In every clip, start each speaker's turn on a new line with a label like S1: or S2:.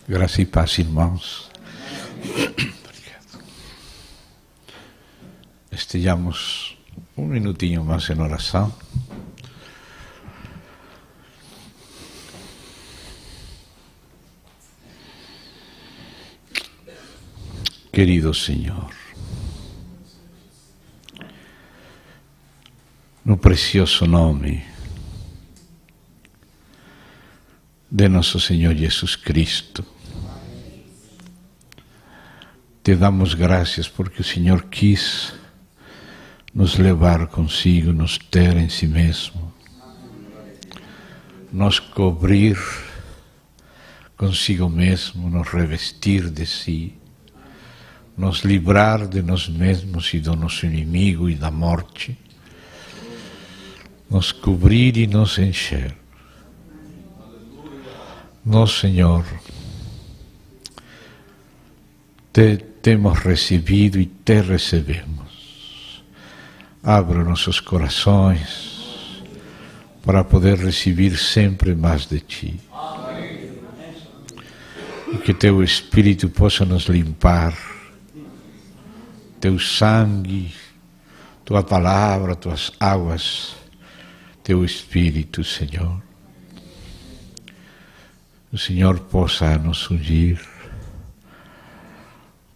S1: Graça e paz, irmãos. Estejamos um minutinho mais em oração. Querido Senhor, no precioso nome de nosso Senhor Jesus Cristo, te damos graças porque o Senhor quis nos levar consigo, nos ter em si mesmo, nos cobrir consigo mesmo, nos revestir de si, nos livrar de nós mesmos e do nosso inimigo e da morte, nos cobrir e nos encher. Nós, Senhor, te temos recebido e te recebemos. Abra nossos corações para poder receber sempre mais de Ti. E que Teu Espírito possa nos limpar, Teu sangue, Tua palavra, Tuas águas, Teu Espírito, Senhor. O Senhor possa nos ungir,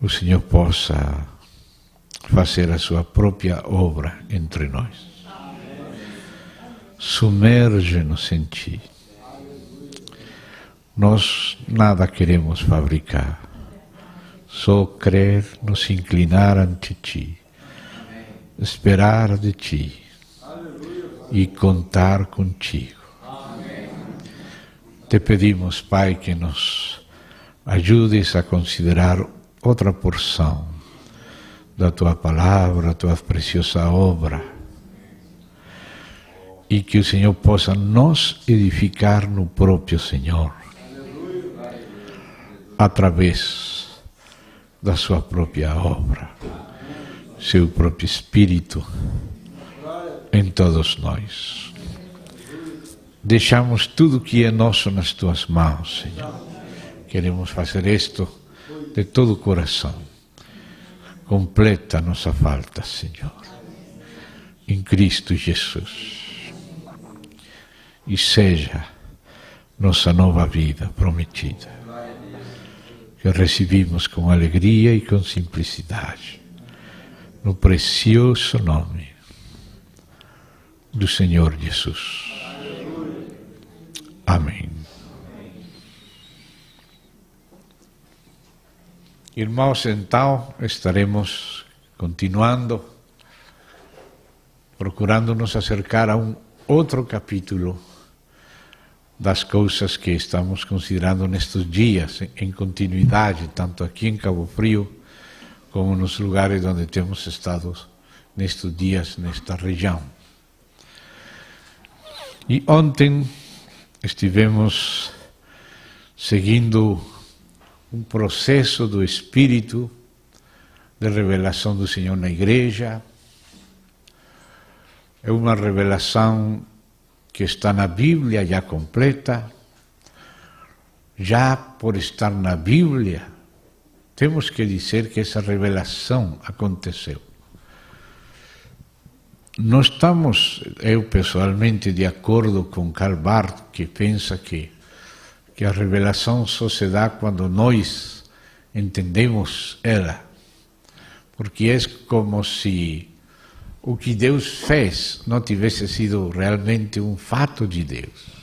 S1: o Senhor possa fazer a Sua própria obra entre nós. Sumerge-nos em Ti. Nós nada queremos fabricar, só crer, nos inclinar ante Ti, esperar de Ti e contar contigo. Te pedimos, Pai, que nos ajudes a considerar outra porção da Tua palavra, Tua preciosa obra, e que o Senhor possa nos edificar no próprio Senhor, através da Sua própria obra, Seu próprio Espírito em todos nós. Deixamos tudo que é nosso nas Tuas mãos, Senhor. Queremos fazer isto de todo o coração. Completa a nossa falta, Senhor, em Cristo Jesus. E seja nossa nova vida prometida, que recebemos com alegria e com simplicidade, no precioso nome do Senhor Jesus. Amém. Irmãos, então estaremos continuando, procurando nos acercar a um outro capítulo das coisas que estamos considerando nestes dias, em continuidade, tanto aqui em Cabo Frio, como nos lugares onde temos estado nestes dias, nesta região. E ontem estivemos seguindo um processo do Espírito de revelação do Senhor na igreja. É uma revelação que está na Bíblia já completa. Já por estar na Bíblia, temos que dizer que essa revelação aconteceu. Não estamos, eu pessoalmente, de acordo com Karl Barth, que pensa que a revelação só se dá quando nós entendemos ela. Porque é como se o que Deus fez não tivesse sido realmente um fato de Deus.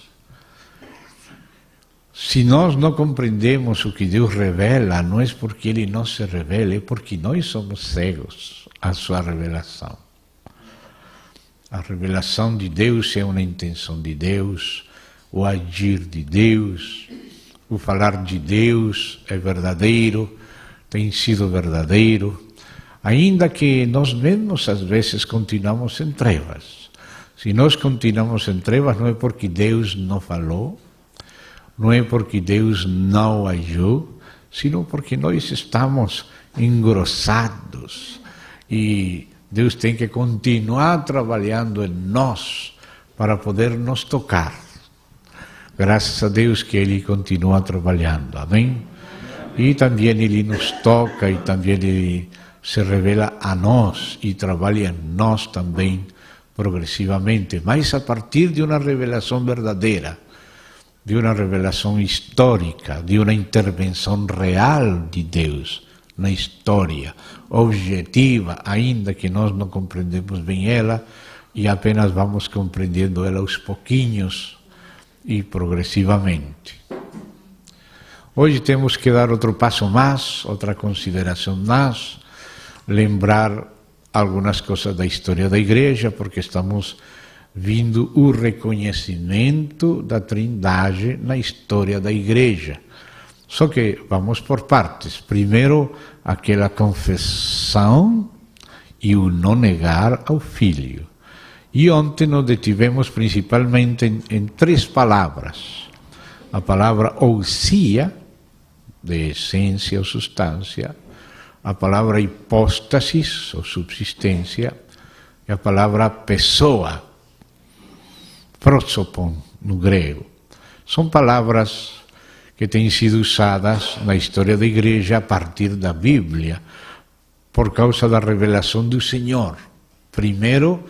S1: Se nós não compreendemos o que Deus revela, não é porque Ele não se revela, é porque nós somos cegos à Sua revelação. A revelação de Deus é uma intenção de Deus, o agir de Deus, o falar de Deus é verdadeiro, tem sido verdadeiro, ainda que nós mesmos às vezes continuamos em trevas. Se nós continuamos em trevas, não é porque Deus não falou, não é porque Deus não agiu, sino porque nós estamos engrossados e Deus tem que continuar trabalhando em nós para poder nos tocar. Graças a Deus que Ele continua trabalhando, amém? E também Ele nos toca, e também Ele se revela a nós e trabalha em nós também progressivamente, mas a partir de uma revelação verdadeira, de uma revelação histórica, de uma intervenção real de Deus na história, objetiva, ainda que nós não compreendemos bem ela, e apenas vamos compreendendo ela aos pouquinhos e progressivamente. Hoje temos que dar outro passo mais, outra consideração mais, lembrar algumas coisas da história da igreja, porque estamos vindo o reconhecimento da Trindade na história da igreja. Só que vamos por partes. Primeiro, aquela confissão e o não negar ao Filho. E ontem nos detivemos principalmente em três palavras. A palavra ousia, de essência ou substância, a palavra hipóstasis, ou subsistência, e a palavra pessoa, prosopon, no grego. São palavras que têm sido usadas na história da igreja a partir da Bíblia, por causa da revelação do Senhor. Primeiro,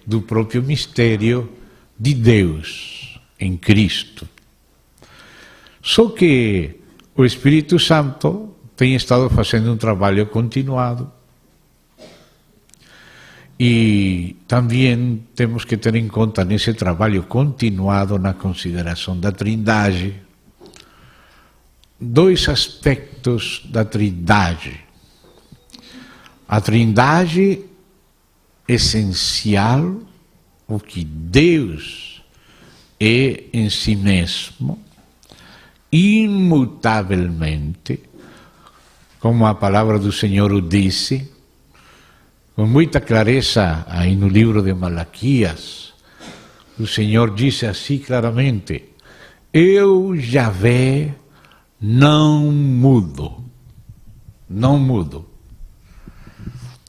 S1: do próprio mistério de Deus em Cristo. Só que o Espírito Santo tem estado fazendo um trabalho continuado. E também temos que ter em conta nesse trabalho continuado, na consideração da Trindade, dois aspectos da Trindade. A Trindade essencial, o que Deus é em si mesmo, imutavelmente, como a palavra do Senhor o disse, com muita clareza aí no livro de Malaquias, o Senhor disse assim claramente: eu, Yahvé, não mudo. Não mudo.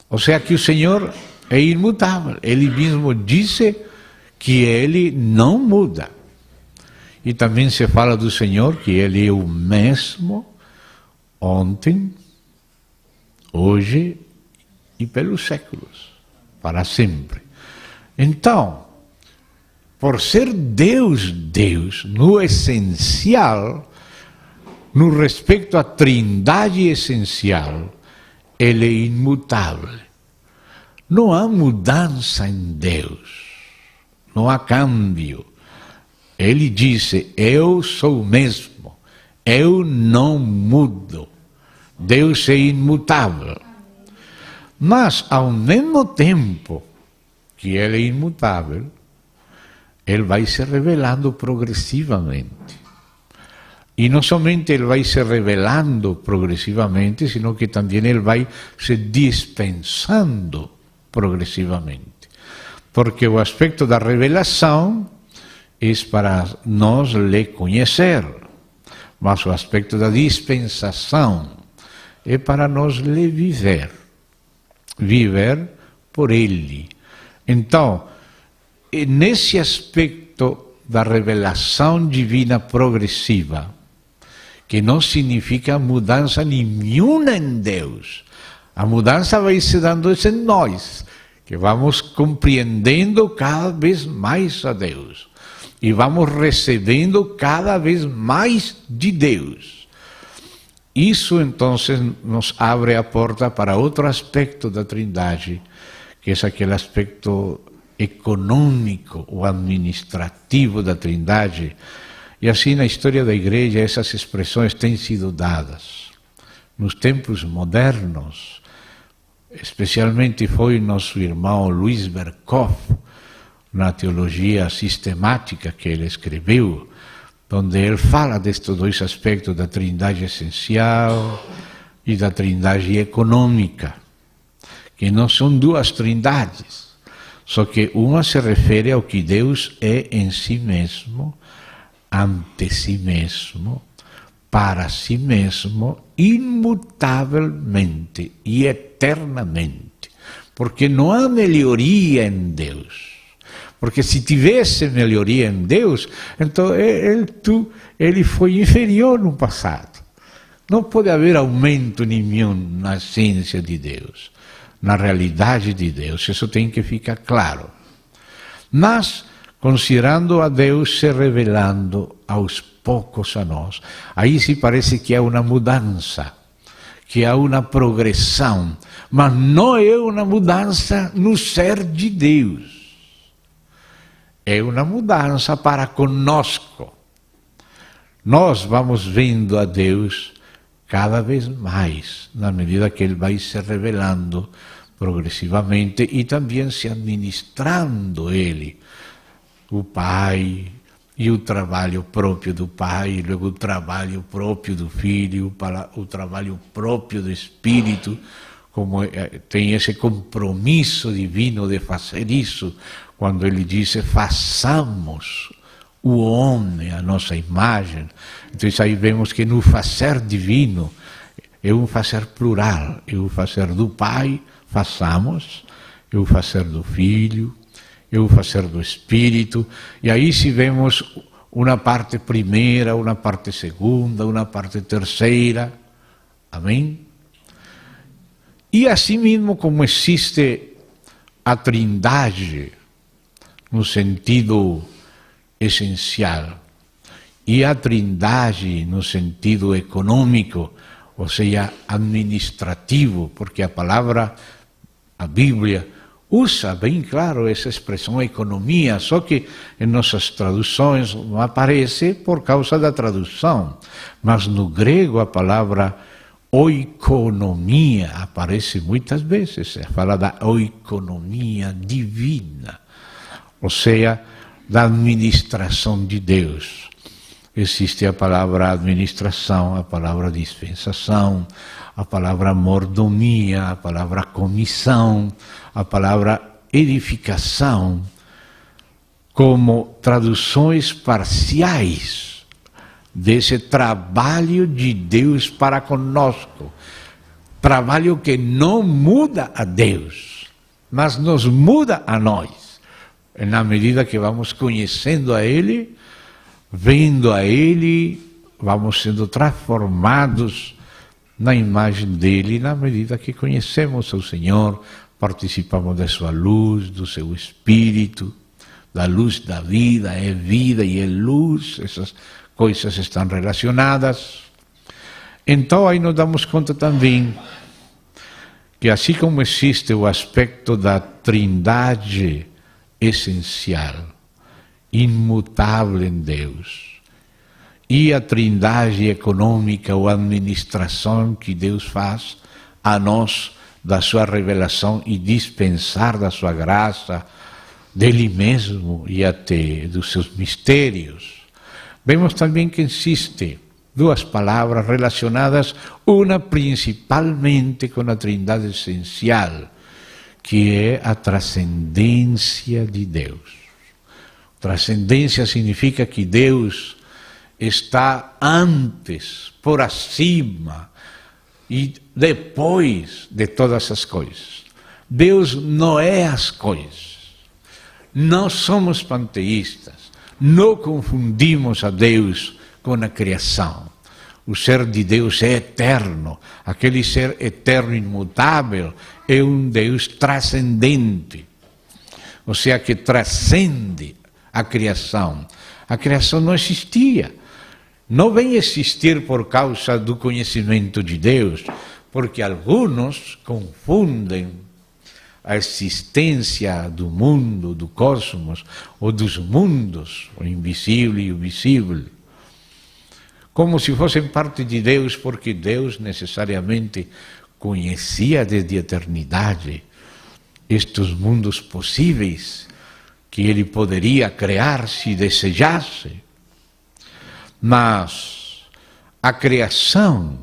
S1: Ou seja, que o Senhor é imutável. Ele mesmo disse que Ele não muda. E também se fala do Senhor que Ele é o mesmo ontem, hoje e pelos séculos, para sempre. Então, por ser Deus, Deus, no essencial, no respeito à Trindade essencial, Ele é imutável. Não há mudança em Deus, não há câmbio. Ele disse: eu sou o mesmo, eu não mudo. Deus é imutável. Mas, ao mesmo tempo que Ele é imutável, Ele vai se revelando progressivamente. E não somente Ele vai se revelando progressivamente, sino que também Ele vai se dispensando progressivamente. Porque o aspecto da revelação é para nós lhe conhecer, mas o aspecto da dispensação é para nós lhe viver. Viver por Ele. Então, nesse aspecto da revelação divina progressiva, que não significa mudança nenhuma em Deus, a mudança vai se dando em nós, que vamos compreendendo cada vez mais a Deus, e vamos recebendo cada vez mais de Deus. Isso, então, nos abre a porta para outro aspecto da Trindade, que é aquele aspecto econômico ou administrativo da Trindade. E assim, na história da Igreja, essas expressões têm sido dadas. Nos tempos modernos, especialmente foi nosso irmão Luiz Berkhoff, na teologia sistemática que ele escreveu, onde ele fala destes dois aspectos da Trindade essencial e da Trindade econômica, que não são duas trindades, só que uma se refere ao que Deus é em si mesmo, ante si mesmo, para si mesmo, imutavelmente e eternamente, porque não há melhoria em Deus. Porque se tivesse melhoria em Deus, então ele foi inferior no passado. Não pode haver aumento nenhum na essência de Deus, na realidade de Deus, isso tem que ficar claro. Mas, considerando a Deus se revelando aos poucos a nós, aí se parece que há uma mudança, que há uma progressão, mas não é uma mudança no ser de Deus. É uma mudança para conosco. Nós vamos vendo a Deus cada vez mais, na medida que Ele vai se revelando progressivamente e também se administrando Ele, o Pai, e o trabalho próprio do Pai, logo o trabalho próprio do Filho, o trabalho próprio do Espírito, como tem esse compromisso divino de fazer isso, quando Ele diz, façamos o homem a nossa imagem. Então aí vemos que no fazer divino é um fazer plural, é o fazer do Pai, façamos, é o fazer do Filho, é o fazer do Espírito, e aí se vemos uma parte primeira, uma parte segunda, uma parte terceira, amém? E assim mesmo como existe a Trindade, no sentido essencial, e a Trindade no sentido econômico, ou seja, administrativo, porque a Bíblia usa bem claro essa expressão economia, só que em nossas traduções não aparece por causa da tradução, mas no grego a palavra oikonomia aparece muitas vezes, fala da oikonomia divina, ou seja, da administração de Deus. Existe a palavra administração, a palavra dispensação, a palavra mordomia, a palavra comissão, a palavra edificação, como traduções parciais desse trabalho de Deus para conosco. Trabalho que não muda a Deus, mas nos muda a nós. Na medida que vamos conhecendo a Ele, vendo a Ele, vamos sendo transformados na imagem dEle, na medida que conhecemos o Senhor, participamos da sua luz, do seu Espírito, da luz da vida, é vida e é luz, essas coisas estão relacionadas. Então aí nos damos conta também que assim como existe o aspecto da Trindade essencial, imutável em Deus, e a Trindade econômica ou administração que Deus faz a nós da sua revelação e dispensar da sua graça, dele mesmo e até dos seus mistérios. Vemos também que existe duas palavras relacionadas, uma principalmente com a Trindade essencial, que é a transcendência de Deus. Transcendência significa que Deus está antes, por acima e depois de todas as coisas. Deus não é as coisas. Não somos panteístas. Não confundimos a Deus com a criação. O ser de Deus é eterno. Aquele ser eterno, imutável, é um Deus transcendente. Ou seja, que transcende a criação. A criação não existia. Não vem existir por causa do conhecimento de Deus, porque alguns confundem a existência do mundo, do cosmos, ou dos mundos, o invisível e o visível, como se fossem parte de Deus, porque Deus necessariamente conhecia desde a eternidade estes mundos possíveis que Ele poderia criar se desejasse. Mas a criação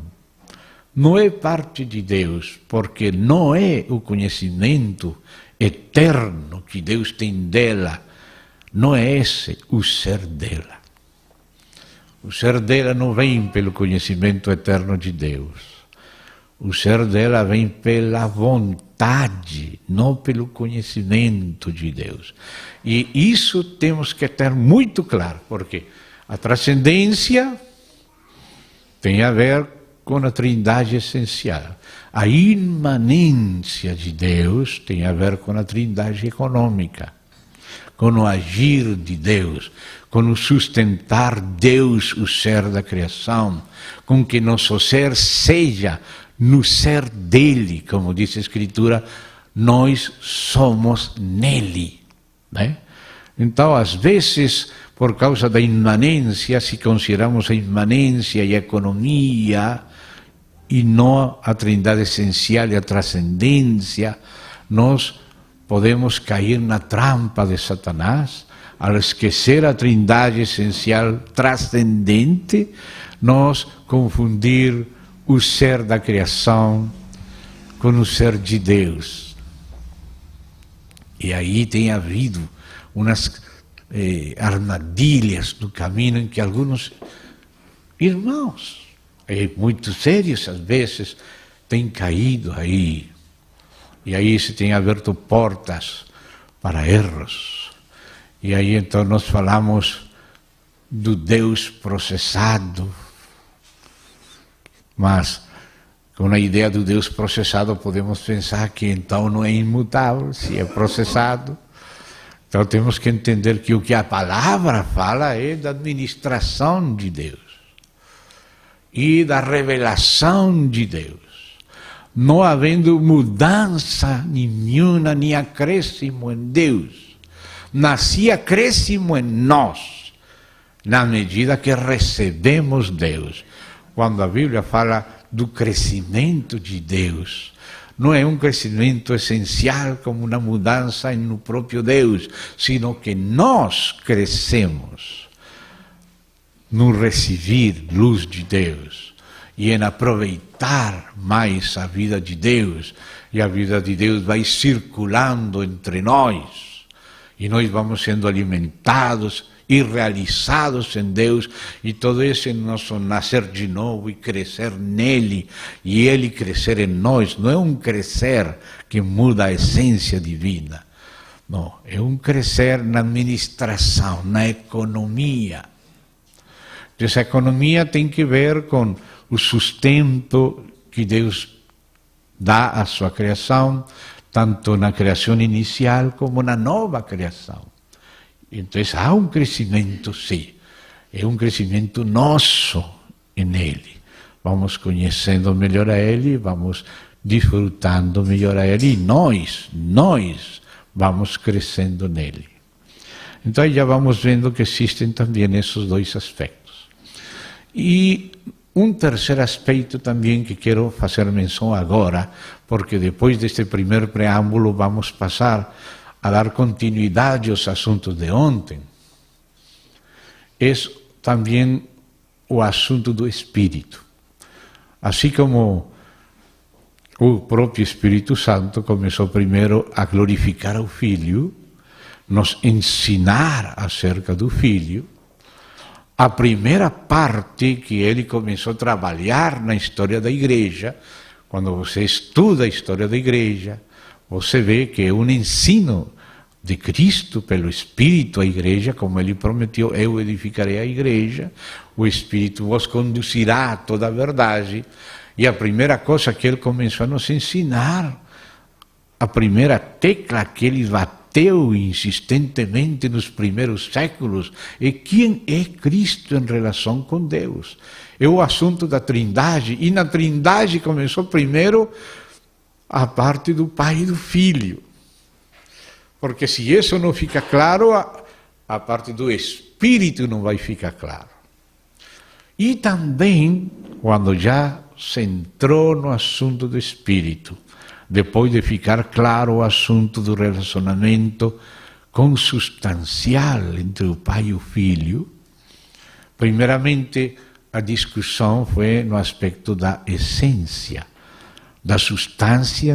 S1: não é parte de Deus, porque não é o conhecimento eterno que Deus tem dela, não é esse o ser dela. O ser dela não vem pelo conhecimento eterno de Deus. O ser dela vem pela vontade, não pelo conhecimento de Deus. E isso temos que ter muito claro, porque a transcendência tem a ver com a Trindade essencial. A imanência de Deus tem a ver com a Trindade econômica, com o agir de Deus, com o sustentar Deus, o ser da criação, com que nosso ser seja no ser dele, como diz a Escritura, nós somos nele, né? Então, às vezes, por causa da imanência, se consideramos a imanência e a economia, e não a Trindade essencial e a transcendência, nós podemos cair na trampa de Satanás, ao esquecer a Trindade essencial transcendente, nós confundir o ser da criação com o ser de Deus. E aí tem havido umas armadilhas no caminho em que alguns irmãos, muito sérios às vezes, têm caído aí. E aí se tem aberto portas para erros. E aí então nós falamos do Deus processado. Mas com a ideia do Deus processado podemos pensar que então não é imutável, se é processado. Então temos que entender que o que a palavra fala é da administração de Deus e da revelação de Deus. Não havendo mudança nenhuma, nem acréscimo em Deus. Nasce acréscimo em nós, na medida que recebemos Deus. Quando a Bíblia fala do crescimento de Deus, não é um crescimento essencial como uma mudança no próprio Deus, sino que nós crescemos no receber luz de Deus e em aproveitar mais a vida de Deus, e a vida de Deus vai circulando entre nós, e nós vamos sendo alimentados e realizados em Deus, e todo esse nosso nascer de novo e crescer nele, e ele crescer em nós, não é um crescer que muda a essência divina, não, é um crescer na administração, na economia. Essa economia tem que ver com o sustento que Deus dá à sua criação, tanto na criação inicial como na nova criação. Então há um crescimento, sim, é um crescimento nosso nele. Vamos conhecendo melhor a ele, vamos desfrutando melhor a ele, e nós vamos crescendo nele. Então aí já vamos vendo que existem também esses dois aspectos. E um terceiro aspecto também que quero fazer menção agora, porque depois deste primeiro preâmbulo vamos passar a dar continuidade aos assuntos de ontem, é também o assunto do Espírito. Assim como o próprio Espírito Santo começou primeiro a glorificar o Filho, nos ensinar acerca do Filho, a primeira parte que ele começou a trabalhar na história da igreja, quando você estuda a história da igreja, você vê que é um ensino de Cristo pelo Espírito à igreja, como ele prometeu, eu edificarei a igreja, o Espírito vos conduzirá a toda a verdade. E a primeira coisa que ele começou a nos ensinar, a primeira tecla que ele bateu insistentemente nos primeiros séculos, é quem é Cristo em relação com Deus. É o assunto da Trindade, e na Trindade começou primeiro a parte do Pai e do Filho. Porque se isso não fica claro, a parte do Espírito não vai ficar claro. E também, quando já se entrou no assunto do Espírito, depois de ficar claro o assunto do relacionamento consubstancial entre o Pai e o Filho, primeiramente a discussão foi no aspecto da essência, da substância,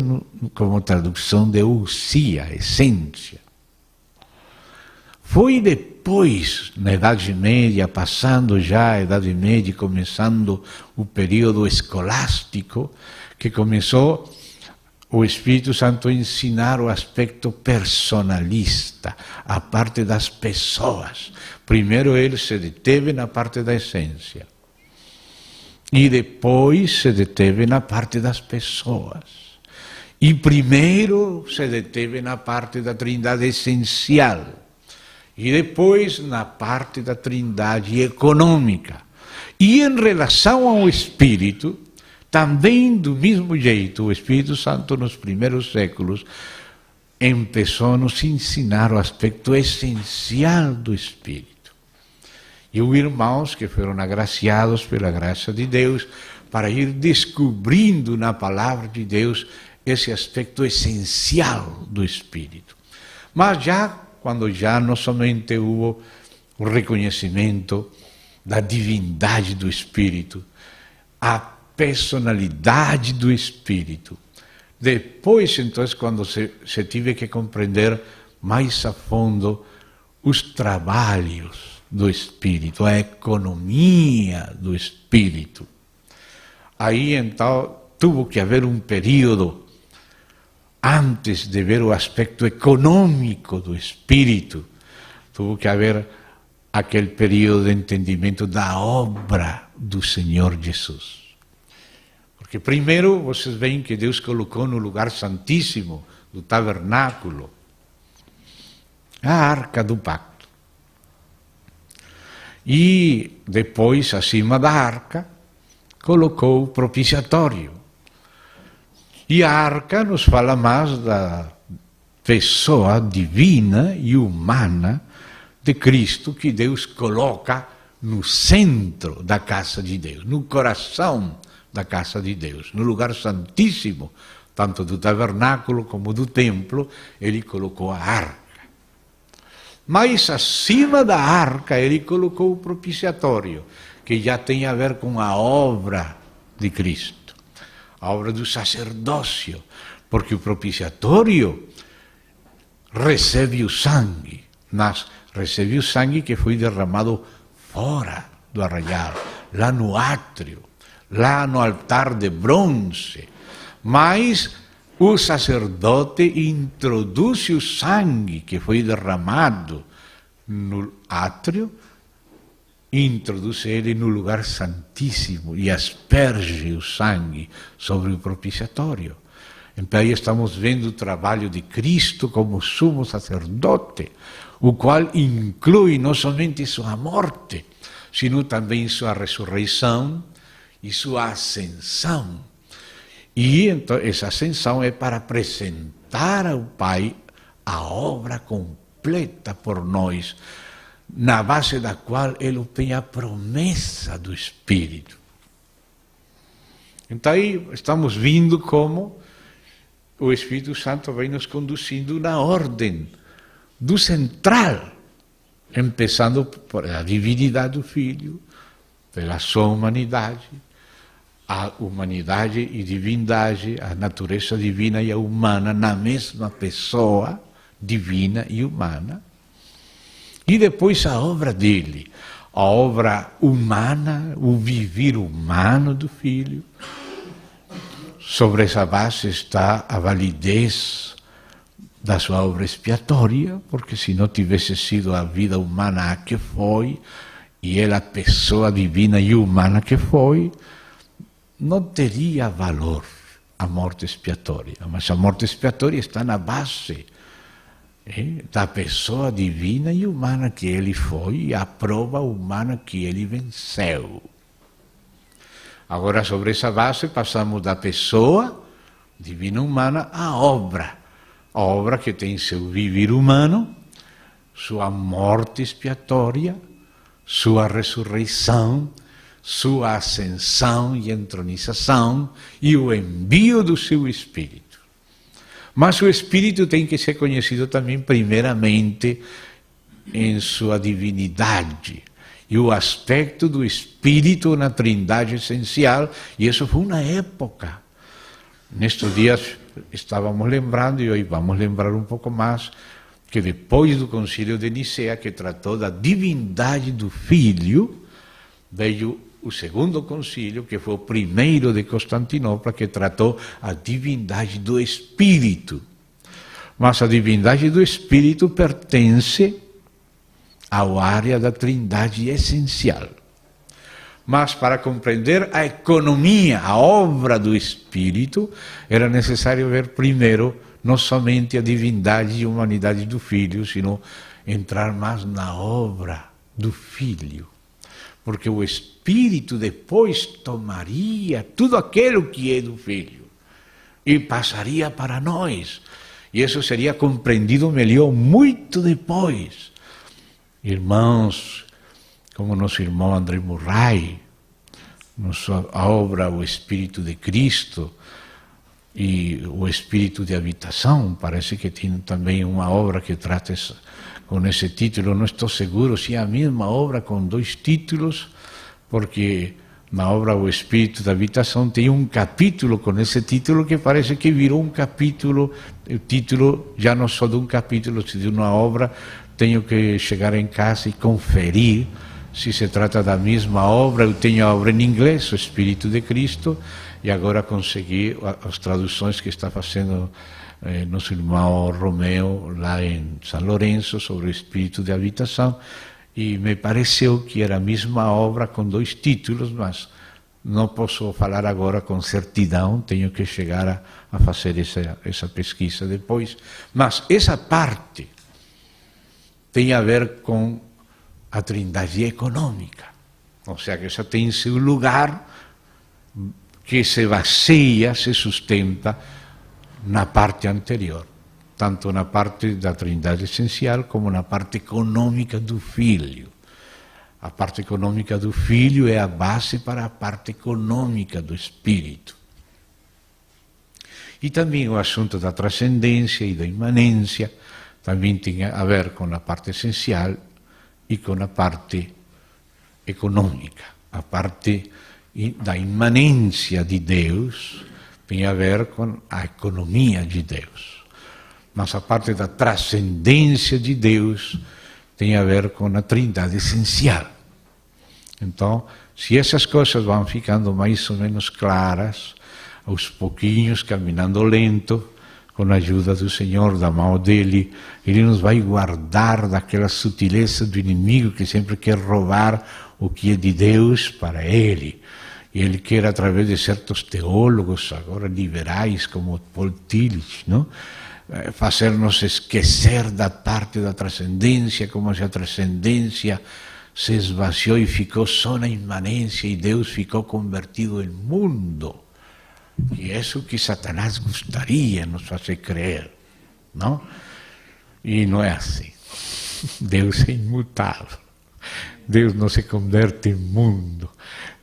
S1: como tradução de ousia, essência. Foi depois, na Idade Média, passando já a Idade Média, começando o período escolástico, que começou o Espírito Santo a ensinar o aspecto personalista, a parte das pessoas. Primeiro ele se deteve na parte da essência. E depois se deteve na parte das pessoas. E primeiro se deteve na parte da trindade essencial. E depois na parte da trindade econômica. E em relação ao Espírito, também do mesmo jeito, o Espírito Santo nos primeiros séculos começou a nos ensinar o aspecto essencial do Espírito. E os irmãos que foram agraciados pela graça de Deus para ir descobrindo na palavra de Deus esse aspecto essencial do Espírito. Mas quando já não somente houve o reconhecimento da divindade do Espírito, a personalidade do Espírito, depois, então, quando se tive que compreender mais a fundo os trabalhos do Espírito, a economia do Espírito. Aí, então, teve que haver um período, antes de ver o aspecto econômico do Espírito, teve que haver aquele período de entendimento da obra do Senhor Jesus. Porque primeiro, vocês veem que Deus colocou no lugar santíssimo do tabernáculo a arca do pacto. E depois, acima da arca, colocou o propiciatório. E a arca nos fala mais da pessoa divina e humana de Cristo que Deus coloca no centro da casa de Deus, no coração da casa de Deus, no lugar santíssimo, tanto do tabernáculo como do templo, ele colocou a arca. Mas acima da arca ele colocou o propiciatório, que já tem a ver com a obra de Cristo, a obra do sacerdócio, porque o propiciatório recebe o sangue, mas recebe o sangue que foi derramado fora do arraial, lá no átrio, lá no altar de bronze. Mas o sacerdote introduz o sangue que foi derramado no átrio, introduz ele no lugar santíssimo e asperge o sangue sobre o propiciatório. Então aí estamos vendo o trabalho de Cristo como sumo sacerdote, o qual inclui não somente sua morte, sino também sua ressurreição e sua ascensão. E então essa ascensão é para apresentar ao Pai a obra completa por nós, na base da qual ele tem a promessa do Espírito. Então aí estamos vendo como o Espírito Santo vai nos conduzindo na ordem do central, começando por a divinidade do Filho, pela sua humanidade, a humanidade e divindade, a natureza divina e a humana na mesma pessoa, divina e humana. E depois a obra dele, a obra humana, o viver humano do Filho. Sobre essa base está a validez da sua obra expiatória, porque se não tivesse sido a vida humana a que foi, e ela a pessoa divina e humana que foi, não teria valor a morte expiatória. Mas a morte expiatória está na base da pessoa divina e humana que ele foi e a prova humana que ele venceu. Agora, sobre essa base, passamos da pessoa divina e humana à obra. A obra que tem seu viver humano, sua morte expiatória, sua ressurreição, sua ascensão e entronização e o envio do seu Espírito. Mas o Espírito tem que ser conhecido também primeiramente em sua divinidade e o aspecto do Espírito na trindade essencial, e isso foi uma época. Nestes dias estávamos lembrando, e hoje vamos lembrar um pouco mais, que depois do Concílio de Nicéia, que tratou da divindade do Filho, veio o segundo concílio, que foi o primeiro de Constantinopla, que tratou a divindade do Espírito. Mas a divindade do Espírito pertence à área da trindade essencial. Mas para compreender a economia, a obra do Espírito, era necessário ver primeiro não somente a divindade e a humanidade do Filho, sino entrar mais na obra do Filho. Porque o Espírito depois tomaria tudo aquilo que é do Filho e passaria para nós. E isso seria compreendido melhor muito depois. Irmãos, como nosso irmão André Murray, na sua obra O Espírito de Cristo e O Espírito de Habitação, parece que tem também uma obra que trata com esse título, não estou seguro se é a mesma obra com 2 títulos, porque na obra O Espírito da Habitação tem um capítulo com esse título que parece que virou um capítulo, o título já não só de um capítulo, se de uma obra. Tenho que chegar em casa e conferir se se trata da mesma obra. Eu tenho a obra em inglês, O Espírito de Cristo, e agora consegui as traduções que está fazendo nosso irmão Romeu lá em São Lourenço sobre o Espírito de Habitação, e me pareceu que era a mesma obra com 2 títulos, mas não posso falar agora com certidão, tenho que chegar a fazer essa pesquisa depois. Mas essa parte tem a ver com a trindade econômica, ou seja, que essa tem seu lugar, que se baseia, se sustenta na parte anterior, tanto na parte da trindade essencial como na parte econômica do Filho. A parte econômica do Filho é a base para a parte econômica do Espírito. E também o assunto da transcendência e da imanência também tem a ver com a parte essencial e com a parte econômica. A parte da imanência de Deus tem a ver com a economia de Deus. Mas a parte da transcendência de Deus tem a ver com a trindade essencial. Então, se essas coisas vão ficando mais ou menos claras, aos pouquinhos, caminhando lento, com a ajuda do Senhor, da mão dele, Ele nos vai guardar daquela sutileza do inimigo que sempre quer roubar o que é de Deus para ele. E ele quer, através de certos teólogos, agora liberais, como Paul Tillich, não? Fazer-nos esquecer da parte da transcendência, como se a transcendência se esvaziou e ficou só na imanência e Deus ficou convertido em mundo. E é isso que Satanás gostaria de nos fazer crer, não? E não é assim. Deus é imutável. Deus não se converte em mundo.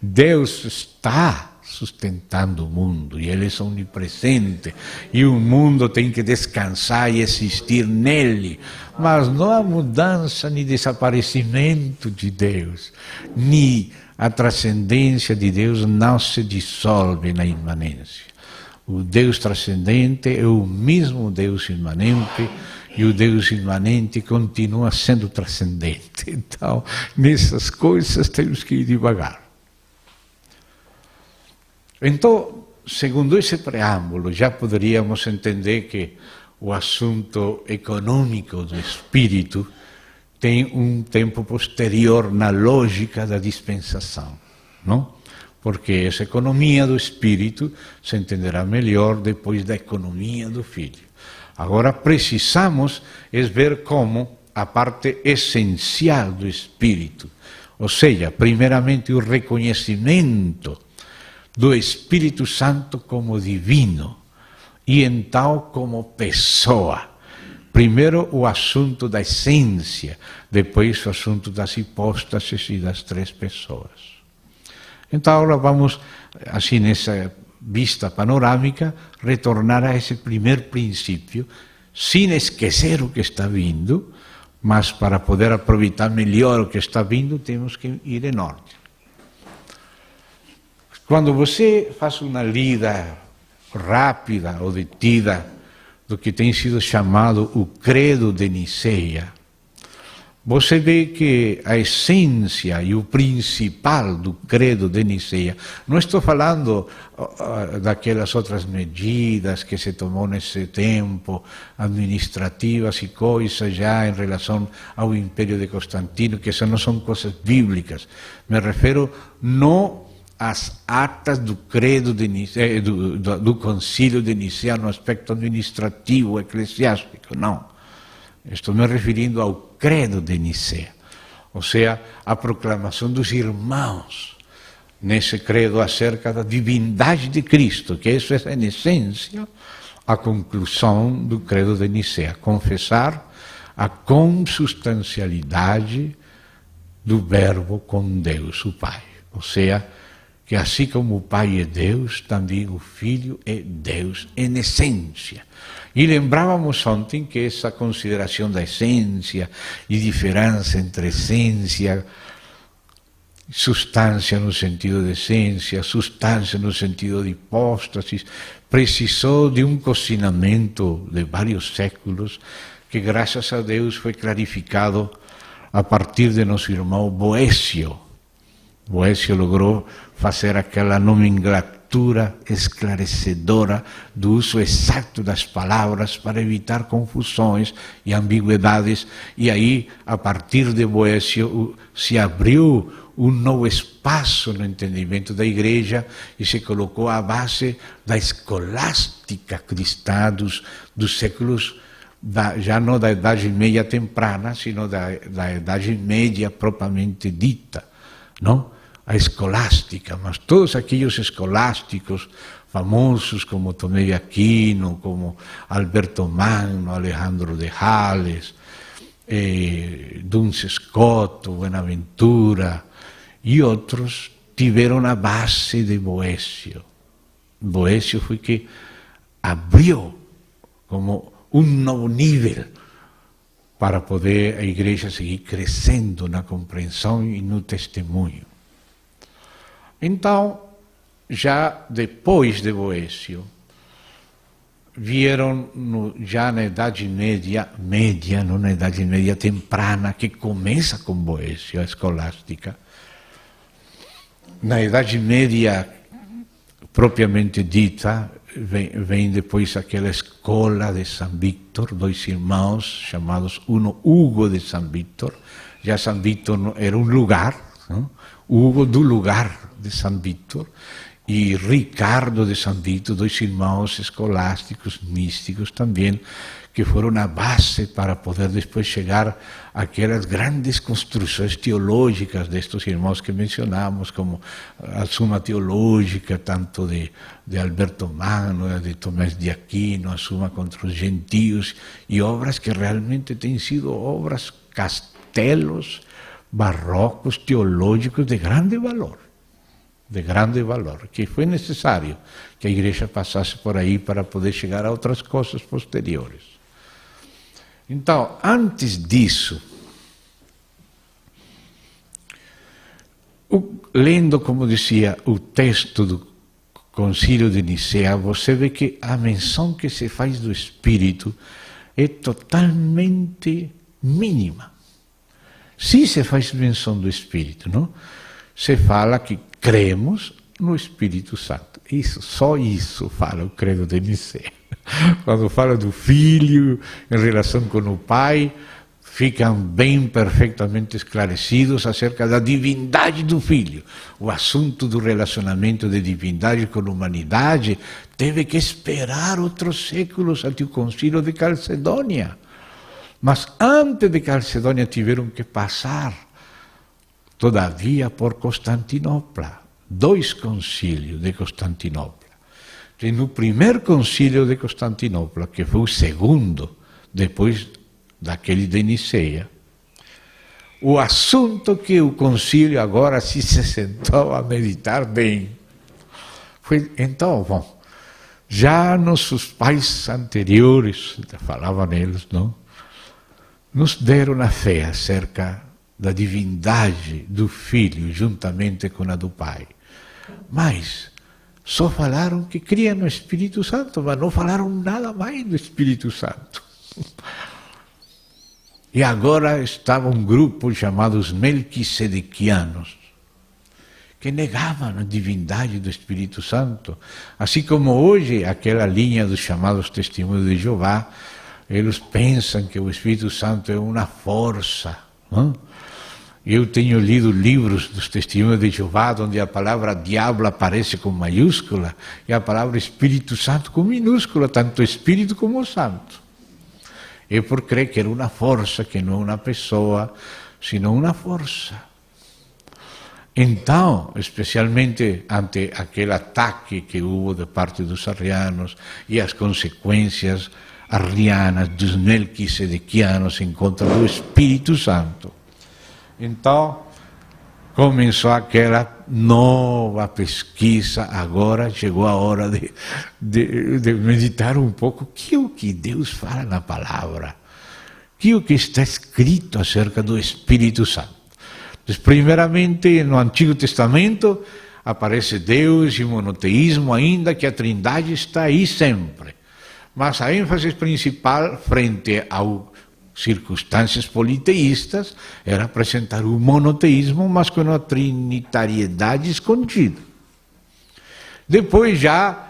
S1: Deus está sustentando o mundo e Ele é onipresente. E o mundo tem que descansar e existir nele. Mas não há mudança nem desaparecimento de Deus, nem a transcendência de Deus não se dissolve na imanência. O Deus transcendente é o mesmo Deus imanente e o Deus imanente continua sendo transcendente. Então, nessas coisas temos que ir devagar. Então, segundo esse preâmbulo, já poderíamos entender que o assunto econômico do Espírito tem um tempo posterior na lógica da dispensação, não? Porque essa economia do Espírito se entenderá melhor depois da economia do Filho. Agora precisamos ver como a parte essencial do Espírito, ou seja, primeiramente o reconhecimento do Espírito Santo como divino e então como pessoa. Primeiro o assunto da essência, depois o assunto das hipóstases e das 3 pessoas. Então agora vamos, assim nessa vista panorâmica, retornar a esse primeiro princípio, sem esquecer o que está vindo, mas para poder aproveitar melhor o que está vindo, temos que ir em ordem. Quando você faz uma lida rápida ou detida do que tem sido chamado o Credo de Niceia, você vê que a essência e o principal do credo de Nicea, não estou falando daquelas outras medidas que se tomou nesse tempo, administrativas e coisas já em relação ao Império de Constantino, que não são coisas bíblicas. Me refiro não às atas do credo de Nicea, do concílio de Nicea no aspecto administrativo, eclesiástico, não. Estou me referindo ao credo de Nicea, ou seja, a proclamação dos irmãos nesse credo acerca da divindade de Cristo, que isso é, em essência, a conclusão do credo de Nicea, confessar a consubstancialidade do Verbo com Deus, o Pai, ou seja, que assim como o Pai é Deus, também o Filho é Deus em essência. E lembrávamos ontem que essa consideração da essência e diferença entre essência, substância no sentido de essência, substância no sentido de hipóstasis, precisou de um cozinamento de vários séculos que, graças a Deus, foi clarificado a partir de nosso irmão Boécio. Boécio logrou fazer aquela nomenclatura esclarecedora do uso exato das palavras para evitar confusões e ambiguidades, e aí, a partir de Boécio, se abriu um novo espaço no entendimento da Igreja e se colocou a base da escolástica cristã dos séculos, já não da Idade Média temprana, sino da Idade Média propriamente dita, não? A escolástica, mas todos aqueles escolásticos famosos como Tomé de Aquino, como Alberto Magno, Alejandro de Hales, Duns Scoto, Buenaventura e outros, tiveram a base de Boécio. Boécio foi que abriu como um novo nível para poder a Igreja seguir crescendo na compreensão e no testemunho. Então, já depois de Boécio, vieram já na Idade Média, não na Idade Média temprana, que começa com Boécio, a escolástica. Na Idade Média propriamente dita, vem depois aquela escola de São Vítor, dois irmãos chamados Hugo de São Vítor. Já São Vítor era um lugar, não? Hugo do lugar de São Vítor e Ricardo de São Vítor, dois irmãos escolásticos, místicos também, que foram a base para poder depois chegar àquelas grandes construções teológicas destes irmãos que mencionamos, como a Suma Teológica, tanto de Alberto Magno, de Tomás de Aquino, a Suma contra os Gentios, e obras que realmente têm sido obras castelos barrocos teológicos de grande valor, que foi necessário que a Igreja passasse por aí para poder chegar a outras coisas posteriores. Então, antes disso, lendo, como dizia, o texto do Concílio de Nicea, você vê que a menção que se faz do Espírito é totalmente mínima. Sim, se faz menção do Espírito, não? Se fala que cremos no Espírito Santo. Isso, só isso fala o credo de Nicea. Quando fala do Filho em relação com o Pai, ficam bem perfeitamente esclarecidos acerca da divindade do Filho. O assunto do relacionamento de divindade com a humanidade teve que esperar outros séculos até o Concílio de Calcedônia. Mas antes de Calcedônia tiveram que passar, todavia, por Constantinopla. 2 concílios de Constantinopla. E no primeiro concílio de Constantinopla, que foi o segundo, depois daquele de Nicea, o assunto que o concílio agora se sentou a meditar bem foi, então, bom, já nossos pais anteriores, falavam eles, não? Nos deram a fé acerca da divindade do Filho, juntamente com a do Pai. Mas só falaram que criam no Espírito Santo, mas não falaram nada mais do Espírito Santo. E agora estava um grupo chamado os melquisedequianos, que negavam a divindade do Espírito Santo. Assim como hoje, aquela linha dos chamados testemunhos de Jeová, eles pensam que o Espírito Santo é uma força. Não? Eu tenho lido livros dos testemunhos de Jeová, onde a palavra diabo aparece com maiúscula e a palavra Espírito Santo com minúscula, tanto Espírito como Santo. É por crer que era uma força, que não uma pessoa, senão uma força. Então, especialmente ante aquele ataque que houve de parte dos arrianos e as consequências arrianas dos melquisedequianos em contra do Espírito Santo, então começou aquela nova pesquisa. Agora chegou a hora de meditar um pouco que é o que Deus fala na palavra, que é o que está escrito acerca do Espírito Santo. Primeiramente, no Antigo Testamento, aparece Deus e o monoteísmo, ainda que a Trindade está aí sempre. Mas a ênfase principal, frente a circunstâncias politeístas, era apresentar o monoteísmo, mas com a trinitariedade escondida. Depois já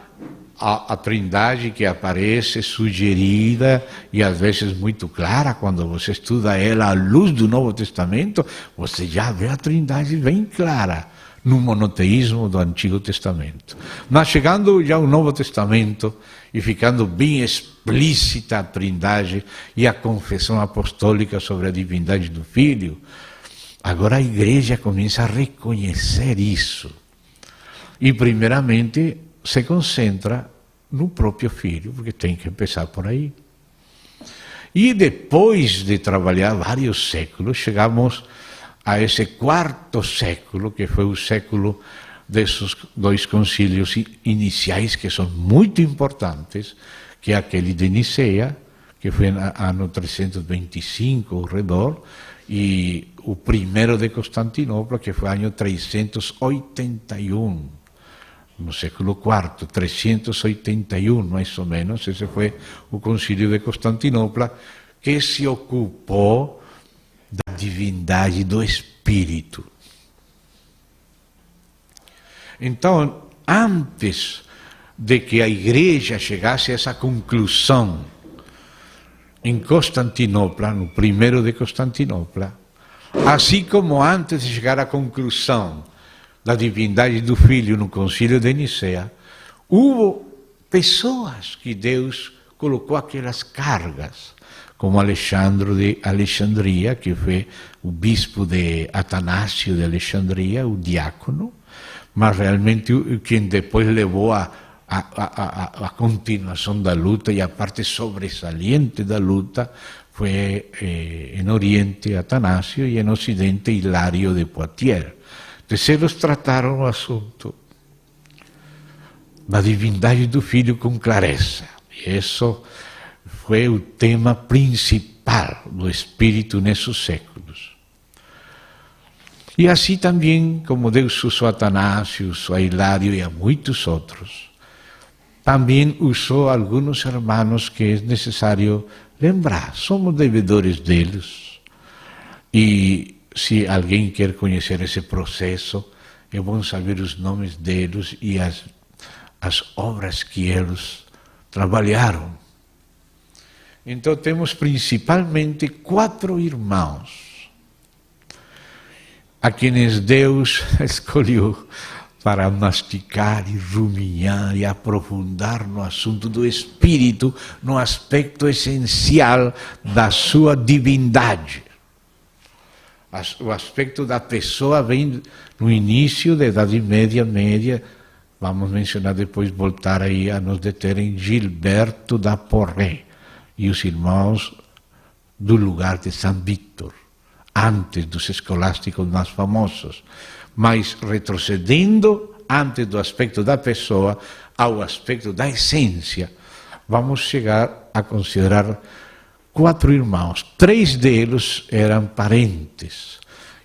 S1: a Trindade que aparece sugerida e às vezes muito clara, quando você estuda ela à luz do Novo Testamento, você já vê a Trindade bem clara no monoteísmo do Antigo Testamento. Mas chegando já ao Novo Testamento e ficando bem explícita a Trindade e a confissão apostólica sobre a divindade do Filho, agora a Igreja começa a reconhecer isso. E primeiramente se concentra no próprio Filho, porque tem que começar por aí. E depois de trabalhar vários séculos, chegamos a esse quarto século, que foi o século desses dois concílios iniciais, que são muito importantes, que é aquele de Nicea, que foi no ano 325 ao redor, e o primeiro de Constantinopla, que foi no ano 381. No século IV, 381 mais ou menos, esse foi o concílio de Constantinopla, que se ocupou da divindade do Espírito. Então, antes de que a Igreja chegasse a essa conclusão em Constantinopla, no primeiro de Constantinopla, assim como antes de chegar à conclusão da divindade do Filho no concílio de Nicea, houve pessoas que Deus colocou aquelas cargas, como Alexandre de Alexandria, que foi o bispo de Atanásio de Alexandria, o diácono, mas realmente quem depois levou a continuação da luta e a parte sobresaliente da luta foi em Oriente Atanásio e em Ocidente Hilário de Poitiers. Então eles trataram o assunto da divindade do Filho com clareza. E isso foi o tema principal do Espírito nesses séculos. E assim também, como Deus usou a Atanásio, usou a Hilário e a muitos outros, também usou alguns irmãos que é necessário lembrar. Somos devedores deles. E se alguém quer conhecer esse processo, é bom saber os nomes deles e as obras que eles trabalharam. Então temos principalmente 4 irmãos a quienes Deus escolheu para masticar e ruminar e aprofundar no assunto do Espírito, no aspecto essencial da sua divindade. O aspecto da pessoa vem no início da Idade Média, vamos mencionar depois, voltar aí a nos deter em Gilberto da Porrée e os irmãos do lugar de São Vítor, antes dos escolásticos mais famosos, mas retrocedendo antes do aspecto da pessoa ao aspecto da essência, vamos chegar a considerar 4 irmãos. 3 deles eram parentes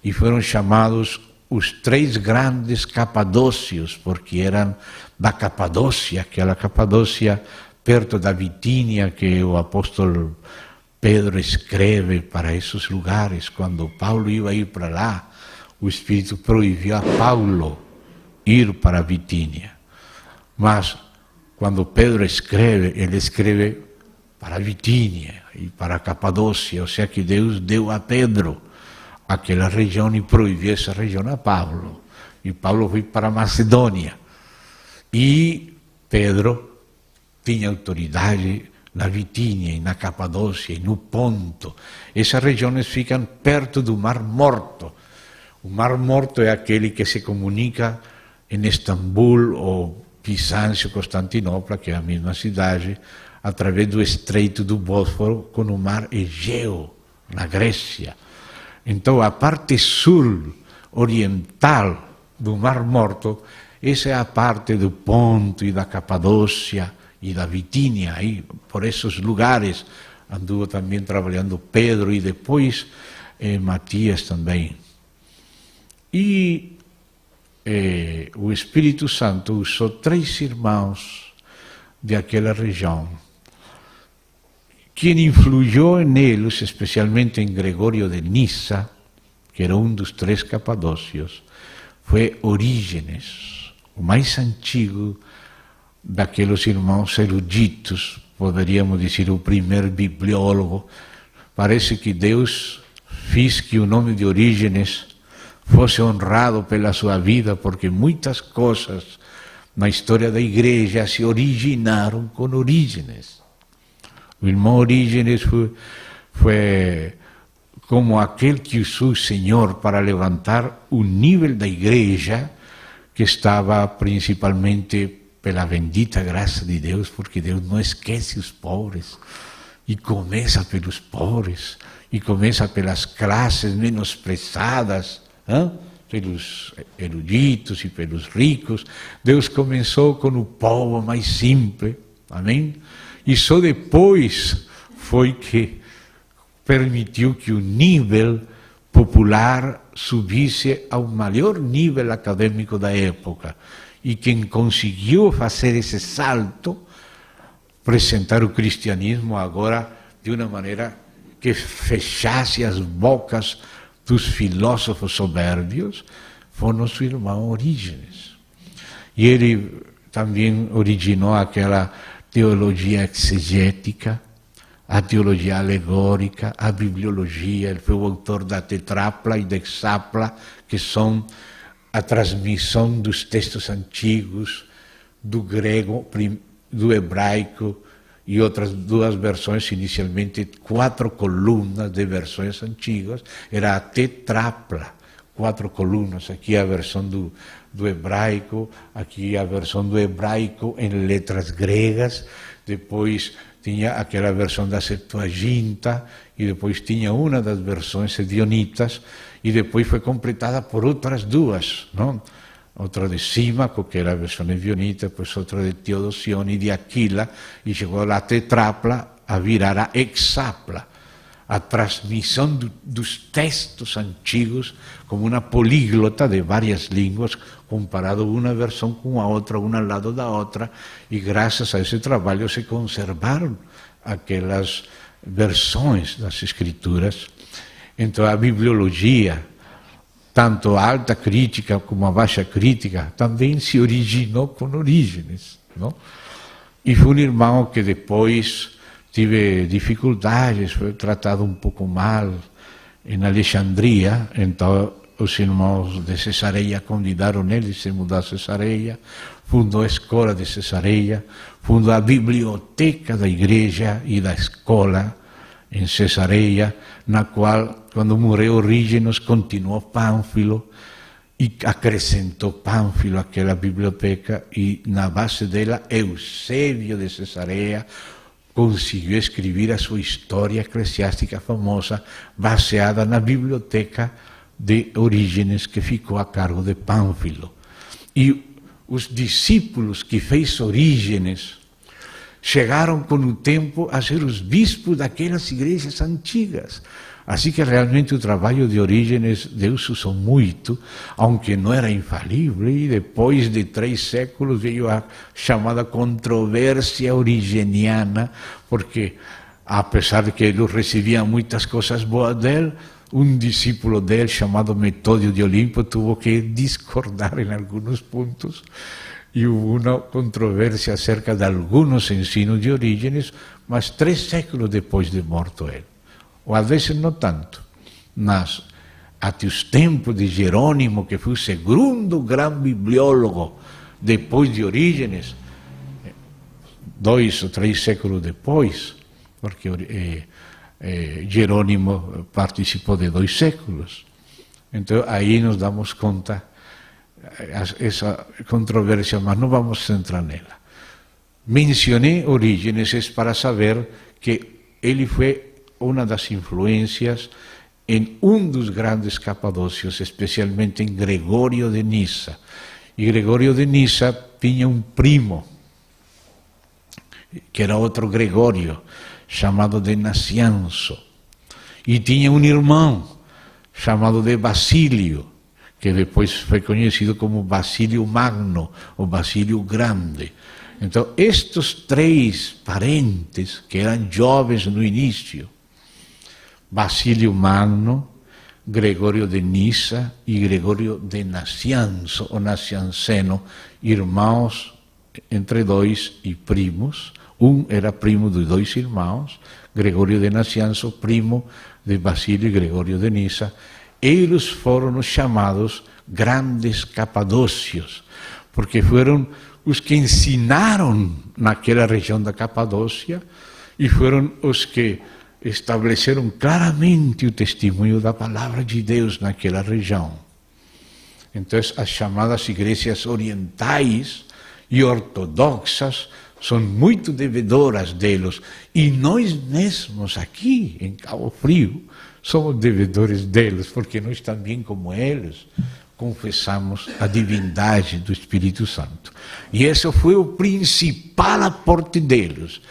S1: e foram chamados os 3 grandes capadócios, porque eram da Capadócia, aquela Capadócia perto da Bitínia que o apóstolo Pedro escreve para esses lugares. Quando Paulo ia ir para lá, o Espírito proibiu a Paulo ir para a Bitínia. Mas, quando Pedro escreve, ele escreve para a Bitínia e para a Capadócia, ou seja, que Deus deu a Pedro aquela região e proibiu essa região a Paulo. E Paulo foi para a Macedônia. E Pedro tinha autoridade na Bitínia, e na Capadócia, e no Ponto. Essas regiões ficam perto do Mar Morto. O Mar Morto é aquele que se comunica em Istambul ou Bizâncio, Constantinopla, que é a mesma cidade, através do Estreito do Bósforo com o Mar Egeu, na Grécia. Então, a parte sul oriental do Mar Morto, essa é a parte do Ponto e da Capadócia e da Bitínia. Aí, por esses lugares andou também trabalhando Pedro e depois Matias também. E o Espírito Santo usou 3 irmãos daquela região. Quem influiu neles, especialmente em Gregório de Nissa, que era um dos 3 capadócios, foi Orígenes, o mais antigo daqueles irmãos eruditos, poderíamos dizer o primeiro bibliólogo. Parece que Deus fez que o nome de Orígenes fosse honrado pela sua vida, porque muitas coisas na história da igreja se originaram com Orígenes. O irmão Orígenes foi como aquele que usou o Senhor para levantar o nível da igreja, que estava principalmente pela bendita graça de Deus, porque Deus não esquece os pobres, e começa pelos pobres, e começa pelas classes menosprezadas, pelos eruditos e pelos ricos. Deus começou com o povo mais simples, amém? E só depois foi que permitiu que o nível popular subisse ao maior nível acadêmico da época. E quem conseguiu fazer esse salto, apresentar o cristianismo agora de uma maneira que fechasse as bocas dos filósofos soberbios, foi nosso irmão Orígenes. E ele também originou aquela teologia exegética, a teologia alegórica, a bibliologia. Ele foi o autor da Tetrapla e da Hexapla, que são a transmissão dos textos antigos, do grego, do hebraico, e outras 2 versões, inicialmente 4 colunas de versões antigas, era a Tetrapla, 4 colunas, aqui a versão do hebraico, aqui a versão do hebraico em letras gregas, depois tinha aquela versão da Septuaginta, e depois tinha uma das versões edionitas, e depois foi completada por outras 2, não? Outra de Símaco, que era a versão evionita, depois outra de Teodosione e de Aquila, e chegou a Tetrapla a virar a Hexapla, a transmissão dos textos antigos como uma políglota de várias línguas, comparado uma versão com a outra, uma ao lado da outra, e graças a esse trabalho se conservaram aquelas versões das Escrituras. Então a bibliologia, tanto a alta crítica como a baixa crítica, também se originou com Orígenes, não? E foi um irmão que depois tive dificuldades, foi tratado um pouco mal em Alexandria, então os irmãos de Cesareia convidaram ele a se mudar a Cesareia, fundou a escola de Cesareia, fundou a biblioteca da igreja e da escola em Cesareia, na qual, quando morreu Orígenes, continuou Pânfilo e acrescentou Pânfilo àquela biblioteca, e na base dela Eusébio de Cesareia conseguiu escrever a sua história eclesiástica famosa, baseada na biblioteca de Orígenes, que ficou a cargo de Pânfilo. E os discípulos que fez Orígenes chegaram com o tempo a ser os bispos daquelas igrejas antigas. Assim que realmente o trabalho de Orígenes Deus usou muito, aunque não era infalível, e depois de 3 séculos veio a chamada controvérsia origeniana, porque apesar de que ele recebia muitas coisas boas dele, um discípulo dele, chamado Metódio de Olimpo, teve que discordar em alguns pontos, e houve uma controvérsia acerca de alguns ensinos de Orígenes, mas 3 séculos depois de morto ele. Ou às vezes não tanto. Mas até os tempos de Jerônimo, que foi o segundo grande bibliólogo depois de Orígenes, 2 ou 3 séculos depois, porque Jerônimo participou de 2 séculos. Então aí nos damos conta essa controvérsia, mas não vamos entrar nela. Mencionei Orígenes para saber que ele foi uma das influências em um dos grandes capadócios, especialmente em Gregório de Nissa. E Gregório de Nissa tinha um primo, que era outro Gregório, chamado de Nacianzo. E tinha um irmão, chamado de Basílio, que depois foi conhecido como Basílio Magno, ou Basílio Grande. Então, estes 3 parentes, que eram jovens no início, Basílio Magno, Gregório de Nissa e Gregório de Nacianzo, ou Nacianceno, irmãos entre 2 e primos. Um era primo de 2 irmãos, Gregório de Nacianzo, primo de Basílio e Gregório de Nissa. Eles foram os chamados grandes capadócios, porque foram os que ensinaram naquela região da Capadócia e foram os que estabeleceram claramente o testemunho da palavra de Deus naquela região. Então, as chamadas igrejas orientais e ortodoxas são muito devedoras deles. E nós mesmos aqui, em Cabo Frio, somos devedores deles, porque nós também, como eles, confessamos a divindade do Espírito Santo. E esse foi o principal aporte deles.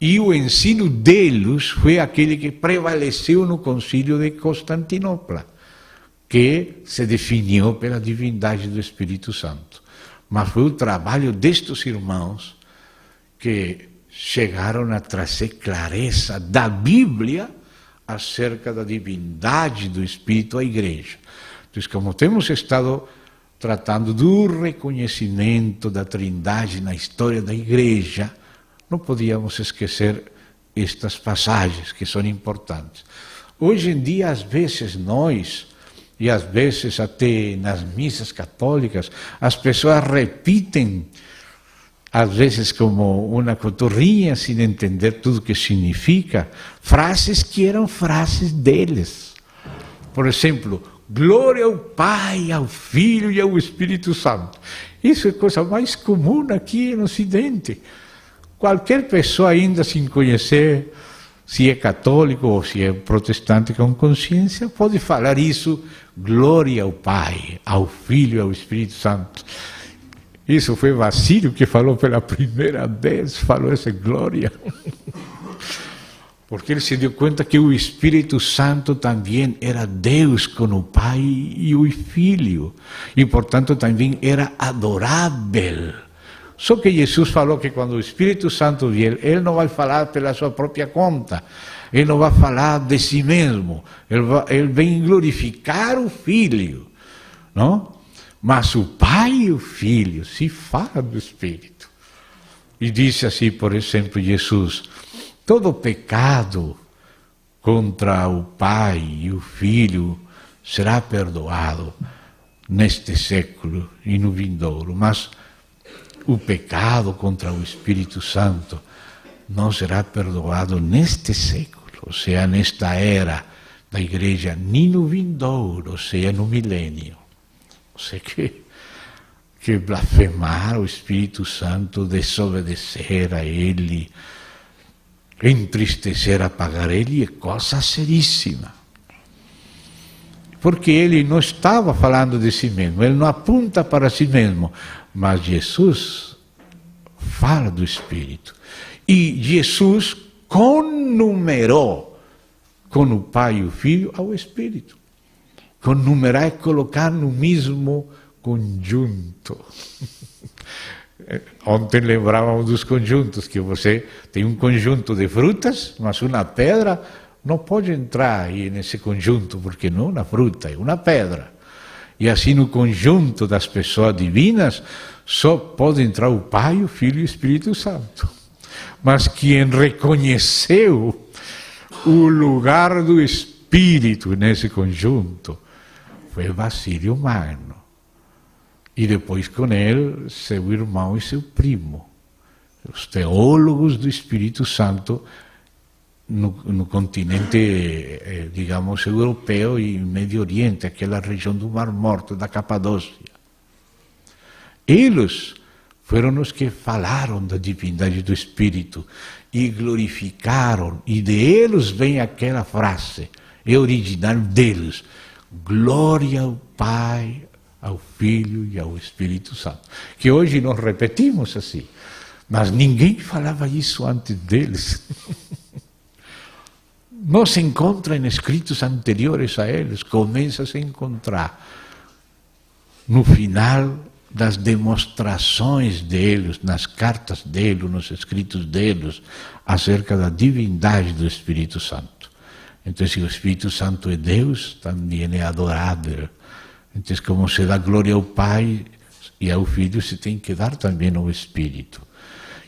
S1: E o ensino deles foi aquele que prevaleceu no Concílio de Constantinopla, que se definiu pela divindade do Espírito Santo. Mas foi o trabalho destes irmãos que chegaram a trazer clareza da Bíblia acerca da divindade do Espírito à Igreja. Então, como temos estado tratando do reconhecimento da Trindade na história da Igreja, não podíamos esquecer estas passagens que são importantes. Hoje em dia, às vezes nós, e às vezes até nas missas católicas, as pessoas repetem, às vezes como uma coturrinha, sem entender tudo o que significa, frases que eram frases deles. Por exemplo, glória ao Pai, ao Filho e ao Espírito Santo. Isso é a coisa mais comum aqui no Ocidente. Qualquer pessoa, ainda sem conhecer se é católico ou se é protestante com consciência, pode falar isso, glória ao Pai, ao Filho e ao Espírito Santo. Isso foi Basílio que falou pela primeira vez, falou essa glória. Porque ele se deu conta que o Espírito Santo também era Deus com o Pai e o Filho. E, portanto, também era adorável. Só que Jesus falou que quando o Espírito Santo vier, ele não vai falar pela sua própria conta. Ele não vai falar de si mesmo. Ele vem glorificar o Filho. Não? Mas o Pai e o Filho se falam do Espírito. E disse assim, por exemplo, Jesus: todo pecado contra o Pai e o Filho será perdoado neste século e no vindouro, mas o pecado contra o Espírito Santo não será perdoado neste século, ou seja, nesta era da Igreja, nem no vindouro, ou seja, no milênio. Ou seja, que blasfemar o Espírito Santo, desobedecer a Ele, entristecer, apagar Ele, é coisa seríssima. Porque Ele não estava falando de si mesmo, Ele não apunta para si mesmo, mas Jesus fala do Espírito. E Jesus connumerou com o Pai e o Filho ao Espírito. Connumerar é colocar no mesmo conjunto. Ontem lembrávamos dos conjuntos, que você tem um conjunto de frutas, mas uma pedra não pode entrar aí nesse conjunto, porque não é uma fruta, é uma pedra. E assim no conjunto das pessoas divinas, só pode entrar o Pai, o Filho e o Espírito Santo. Mas quem reconheceu o lugar do Espírito nesse conjunto foi Basílio Magno. E depois com ele, seu irmão e seu primo. Os teólogos do Espírito Santo no continente, digamos, europeu e Médio Oriente, aquela região do Mar Morto, da Capadócia. Eles foram os que falaram da divindade do Espírito e glorificaram, e de eles vem aquela frase, é original deles: glória ao Pai, ao Filho e ao Espírito Santo. Que hoje nós repetimos assim, mas ninguém falava isso antes deles. Não se encontra em escritos anteriores a eles, começa a se encontrar no final das demonstrações deles, nas cartas deles, nos escritos deles, acerca da divindade do Espírito Santo. Então, se o Espírito Santo é Deus, também é adorado. Então, como se dá glória ao Pai e ao Filho, se tem que dar também ao Espírito.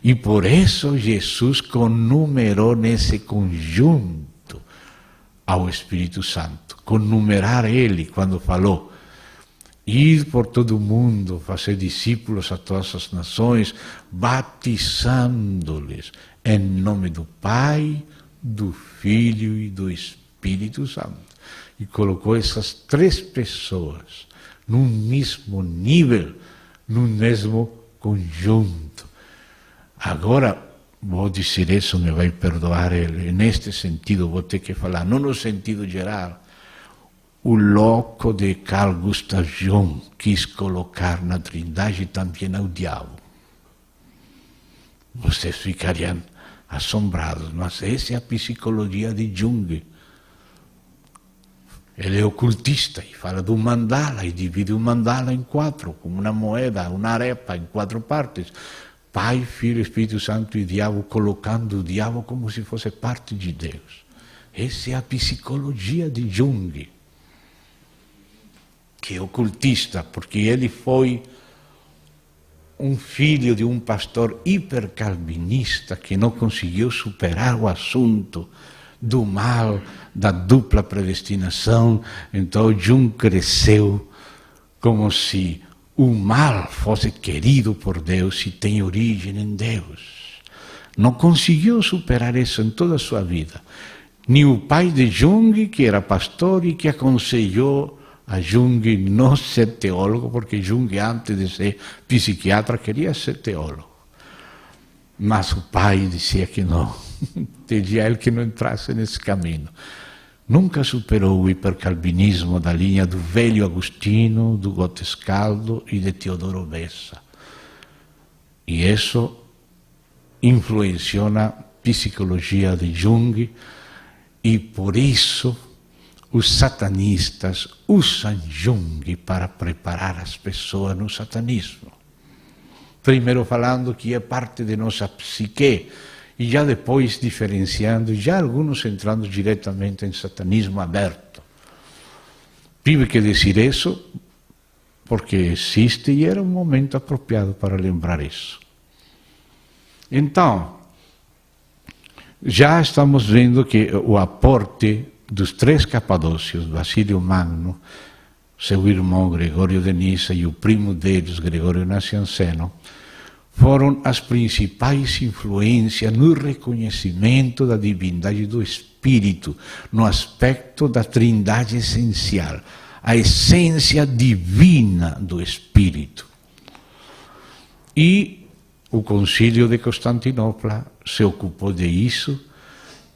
S1: E por isso Jesus conumerou nesse conjunto ao Espírito Santo. Conumerar ele quando falou: ir por todo o mundo, fazer discípulos a todas as nações, batizando-lhes em nome do Pai, do Filho e do Espírito Santo. E colocou essas três pessoas num mesmo nível, num mesmo conjunto. Agora, vou dizer isso, me vai perdoar ele. Neste sentido, vou ter que falar, não no sentido geral. O louco de Carl Gustav Jung quis colocar na Trindade também ao diabo. Vocês ficariam assombrados, mas essa é a psicologia de Jung. Ele é ocultista e fala do mandala e divide o mandala em quatro, como uma moeda, uma arepa em quatro partes. Pai, Filho, Espírito Santo e Diabo, colocando o diabo como se fosse parte de Deus. Essa é a psicologia de Jung, que é ocultista, porque ele foi um filho de um pastor hipercalvinista que não conseguiu superar o assunto do mal, da dupla predestinação. Então Jung cresceu como se o mal fosse querido por Deus e tem origem em Deus. Não conseguiu superar isso em toda a sua vida. Nem o pai de Jung, que era pastor e que aconselhou a Jung não ser teólogo, porque Jung, antes de ser psiquiatra, queria ser teólogo. Mas o pai dizia que não. Dizia ele que não entrasse nesse caminho. Nunca superou o hipercalvinismo da linha do velho Agostinho, do Gotescaldo e de Teodoro Bessa. E isso influenciou na psicologia de Jung, e por isso os satanistas usam Jung para preparar as pessoas no satanismo. Primeiro falando que é parte de nossa psique, e já depois diferenciando, já alguns entrando diretamente em satanismo aberto. Tive que dizer isso porque existe e era um momento apropriado para lembrar isso. Então, já estamos vendo que o aporte dos três capadócios, Basílio Magno, seu irmão Gregório de Nissa e o primo deles, Gregório Nacianceno, foram as principais influências no reconhecimento da divindade do Espírito, no aspecto da trindade essencial, a essência divina do Espírito. E o Concílio de Constantinopla se ocupou disso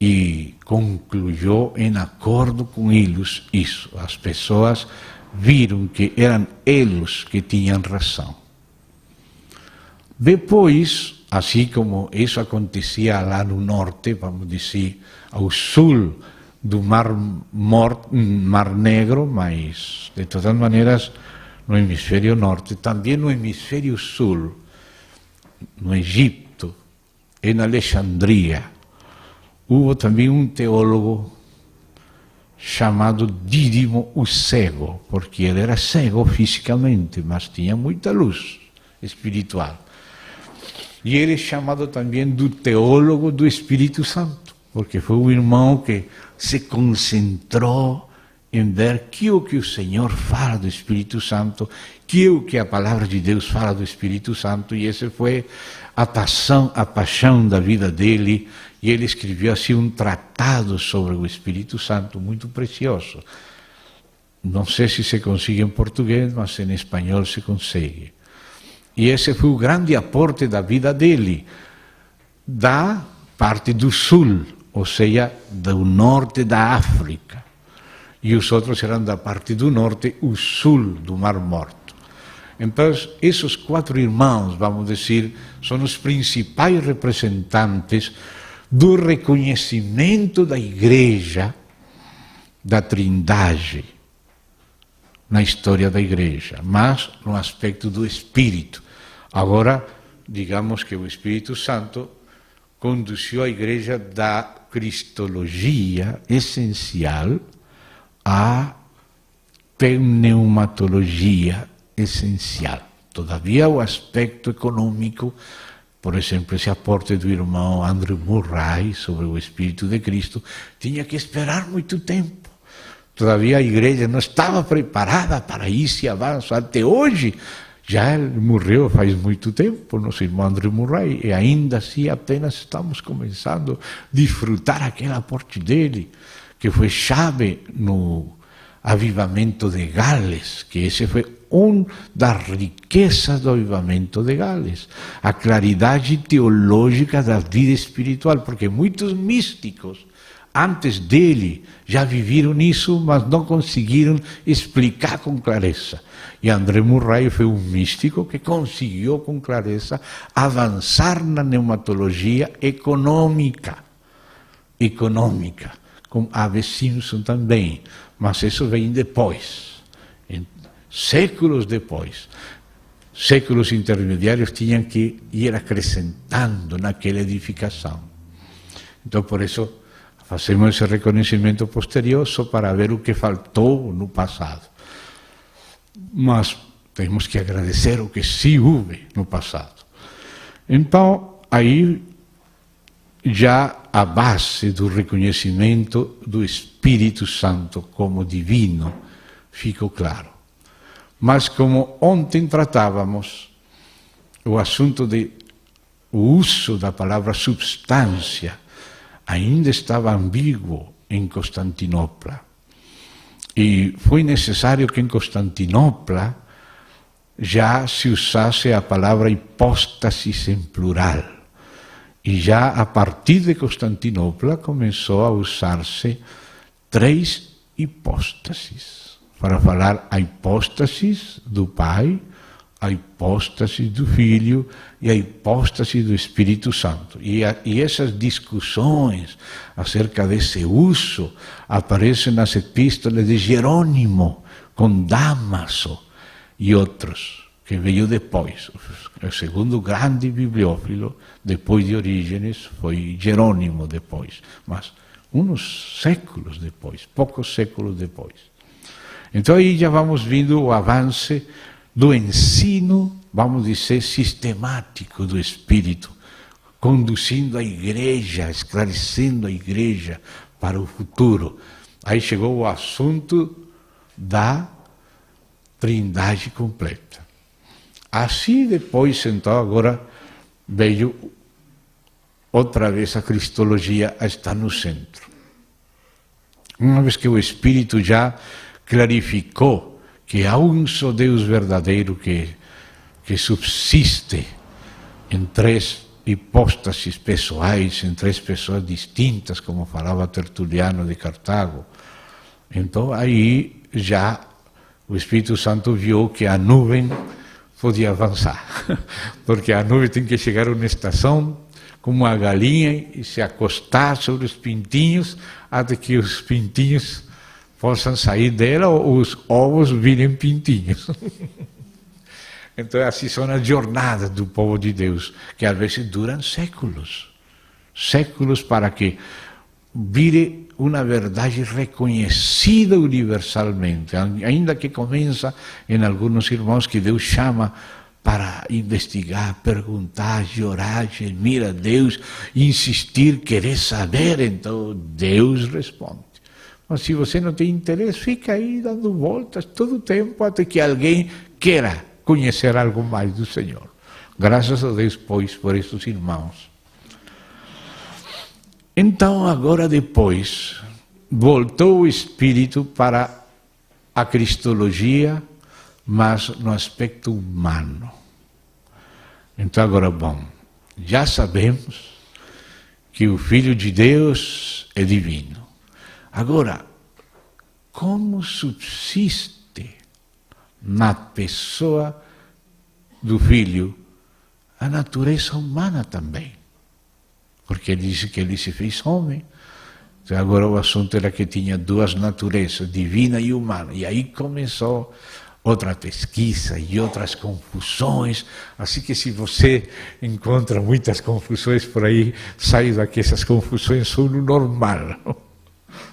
S1: e concluiu em acordo com eles isso. As pessoas viram que eram eles que tinham razão. Depois, assim como isso acontecia lá no norte, vamos dizer, ao sul do Mar Negro, mas, de todas maneiras, no hemisfério norte, também no hemisfério sul, no Egipto, em Alexandria, houve também um teólogo chamado Dídimo o Cego, porque ele era cego fisicamente, mas tinha muita luz espiritual. E ele é chamado também do teólogo do Espírito Santo, porque foi um irmão que se concentrou em ver que o que o Senhor fala do Espírito Santo, que o que a palavra de Deus fala do Espírito Santo, e essa foi a paixão da vida dele, e ele escreveu assim um tratado sobre o Espírito Santo muito precioso. Não sei se se consegue em português, mas em espanhol se consegue. E esse foi o grande aporte da vida dele, da parte do sul, ou seja, do norte da África. E os outros eram da parte do norte, o sul do Mar Morto. Então, esses 4 irmãos, vamos dizer, são os principais representantes do reconhecimento da Igreja, da Trindade, na história da Igreja, mas no aspecto do Espírito. Agora, digamos que o Espírito Santo conduziu a Igreja da cristologia essencial à pneumatologia essencial. Todavia, o aspecto econômico, por exemplo, esse aporte do irmão Andrew Murray sobre o Espírito de Cristo, tinha que esperar muito tempo. Todavia a igreja não estava preparada para esse avanço. Até hoje, já ele morreu faz muito tempo, nosso irmão Andrew Murray, e ainda assim apenas estamos começando a desfrutar aquele aporte dele, que foi chave no avivamento de Gales, que esse foi das riquezas do avivamento de Gales, a claridade teológica da vida espiritual, porque muitos místicos antes dele já viviram isso, mas não conseguiram explicar com clareza. E André Murray foi um místico que conseguiu com clareza avançar na pneumatologia econômica, com A.B. Simpson também, mas isso vem depois, séculos depois. Séculos intermediários tinham que ir acrescentando naquela edificação. Então, por isso, fazemos esse reconhecimento posterior só para ver o que faltou no passado. Mas temos que agradecer o que sim houve no passado. Então, aí já a base do reconhecimento do Espírito Santo como divino ficou claro. Mas como ontem tratávamos o assunto do uso da palavra substância, ainda estava ambíguo em Constantinopla. E foi necessário que em Constantinopla já se usasse a palavra hipóstasis em plural. E já a partir de Constantinopla começou a usar-se 3 hipóstases, para falar a hipóstase do Pai, a hipóstase do Filho e a hipóstase do Espírito Santo. E essas discussões acerca desse uso aparecem nas epístolas de Jerônimo, com Dámaso e outros, que veio depois. O segundo grande bibliófilo, depois de Orígenes, foi Jerônimo depois, mas uns séculos depois, poucos séculos depois. Então aí já vamos vendo o avanço do ensino, vamos dizer, sistemático do Espírito, conduzindo a igreja, esclarecendo a igreja para o futuro. Aí chegou o assunto da Trindade completa. Assim depois, então, agora veio outra vez a cristologia a estar no centro. Uma vez que o Espírito já clarificou que há um só Deus verdadeiro que subsiste em 3 hipóstases pessoais, em 3 pessoas distintas, como falava Tertuliano de Cartago. Então aí já o Espírito Santo viu que a nuvem podia avançar, porque a nuvem tem que chegar a uma estação como a galinha e se acostar sobre os pintinhos até que os pintinhos possam sair dela ou os ovos virem pintinhos. Então, assim são as jornadas do povo de Deus, que às vezes duram séculos. Séculos para que vire uma verdade reconhecida universalmente, ainda que começa em alguns irmãos que Deus chama para investigar, perguntar, chorar, gemir a Deus, insistir, querer saber, então Deus responde. Mas se você não tem interesse, fica aí dando voltas todo o tempo até que alguém queira conhecer algo mais do Senhor. Graças a Deus, pois, por estes irmãos. Então, agora depois, voltou o Espírito para a Cristologia, mas no aspecto humano. Então, agora, bom, já sabemos que o Filho de Deus é divino. Agora, como subsiste na pessoa do Filho a natureza humana também? Porque ele disse que ele se fez homem. Então, agora o assunto era que tinha duas naturezas, divina e humana. E aí começou outra pesquisa e outras confusões. Assim que se você encontra muitas confusões por aí, saiba que essas confusões são o normal.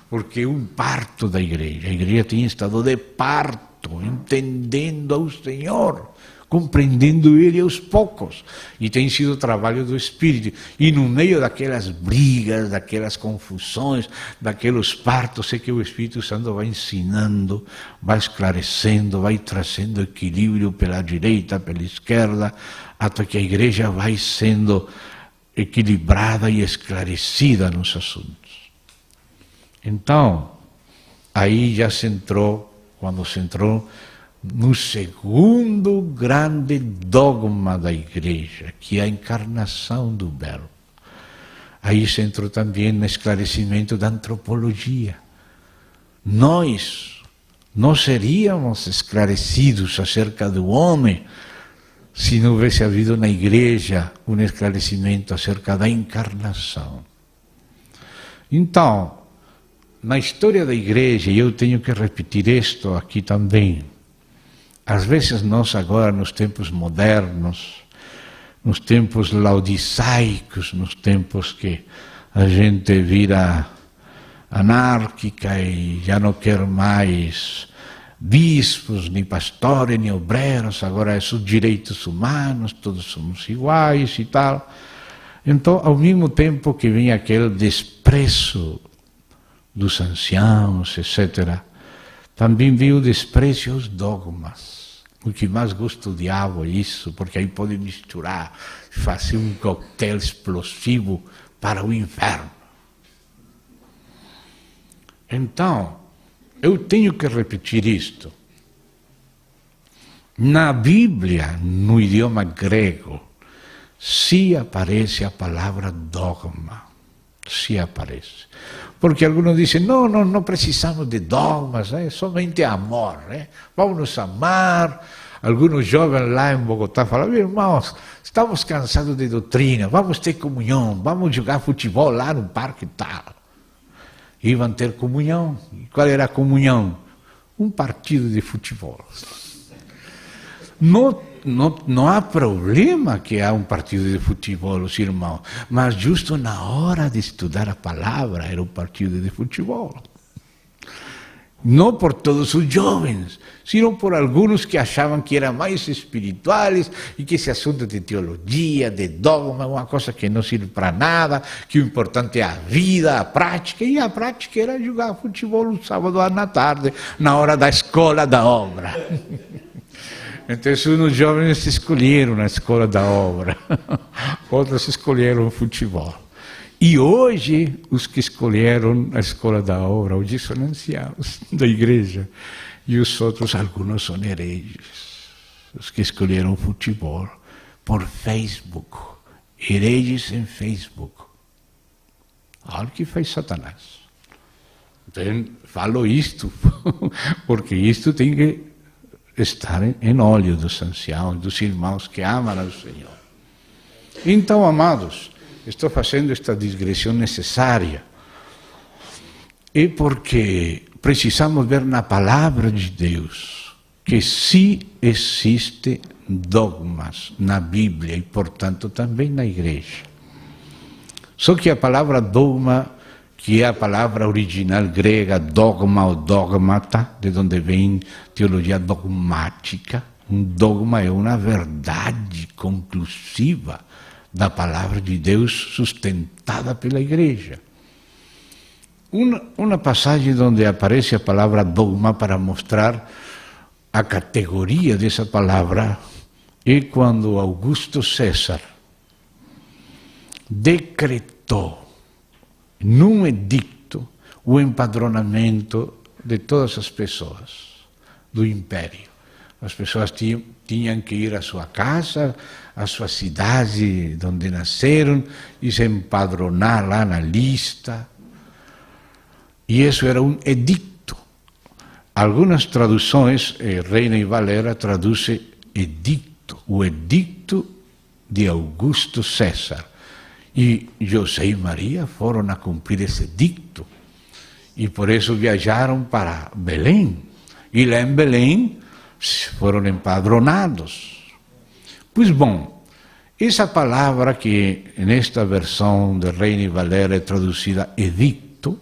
S1: Porque é um parto da igreja. A igreja tem estado de parto, entendendo ao Senhor, compreendendo Ele aos poucos. E tem sido o trabalho do Espírito. E no meio daquelas brigas, daquelas confusões, daqueles partos, é que o Espírito Santo vai ensinando, vai esclarecendo, vai trazendo equilíbrio pela direita, pela esquerda, até que a igreja vai sendo equilibrada e esclarecida nos assuntos. Então, aí já se entrou, quando se entrou no segundo grande dogma da igreja, que é a encarnação do Verbo. Aí se entrou também no esclarecimento da antropologia. Nós não seríamos esclarecidos acerca do homem se não houvesse havido na igreja um esclarecimento acerca da encarnação. Então, na história da igreja, e eu tenho que repetir isto aqui também, às vezes nós agora, nos tempos modernos, nos tempos laodiceicos, nos tempos que a gente vira anárquica e já não quer mais bispos, nem pastores, nem obreiros, agora é os direitos humanos, todos somos iguais e tal. Então, ao mesmo tempo que vem aquele desprezo dos anciãos, etc., também veio o desprezo aos dogmas. O que mais gosta o diabo é isso, porque aí pode misturar, fazer um coquetel explosivo para o inferno. Então, eu tenho que repetir isto. Na Bíblia, no idioma grego, se aparece a palavra dogma. Se aparece. Porque alguns dizem, não precisamos de dogmas, somente amor. Vamos nos amar. Alguns jovens lá em Bogotá falam, irmãos, estamos cansados de doutrina, vamos ter comunhão, vamos jogar futebol lá no parque e tal. Iam ter comunhão. E qual era a comunhão? Um partido de futebol. Não há problema que há um partido de futebol, os irmãos, mas justo na hora de estudar a palavra era um partido de futebol. Não por todos os jovens, sino por alguns que achavam que eram mais espirituais e que esse assunto de teologia, de dogma, é uma coisa que não serve para nada, que o importante é a vida, a prática, e a prática era jogar futebol no sábado na tarde, na hora da escola da obra. Então, uns jovens escolheram a escola da obra, outros escolheram o futebol. E hoje, os que escolheram a escola da obra, hoje são anciãos da igreja, e os outros, alguns são hereges, os que escolheram o futebol por Facebook, hereges em Facebook. Olha o que faz Satanás. Então, falo isto, porque isto tem que estar em óleo dos anciãos, dos irmãos que amam ao Senhor. Então, amados, estou fazendo esta digressão necessária. É porque precisamos ver na palavra de Deus que sim existe dogmas na Bíblia e, portanto, também na igreja. Só que a palavra dogma, que é a palavra original grega, dogma ou dogmata, de onde vem teologia dogmática, um dogma é uma verdade conclusiva da palavra de Deus sustentada pela igreja. Uma passagem onde aparece a palavra dogma para mostrar a categoria dessa palavra é quando Augusto César decretou num edicto o empadronamento de todas as pessoas do império. As pessoas tinham que ir à sua casa, à sua cidade onde nasceram e se empadronar lá na lista. E isso era um edicto. Algumas traduções, Reina e Valera traduz edicto, o edicto de Augusto César. E José e Maria foram a cumprir esse edicto. E por isso viajaram para Belém. E lá em Belém foram empadronados. Pois bom, essa palavra que nesta versão de Reina e Valera é traduzida edicto,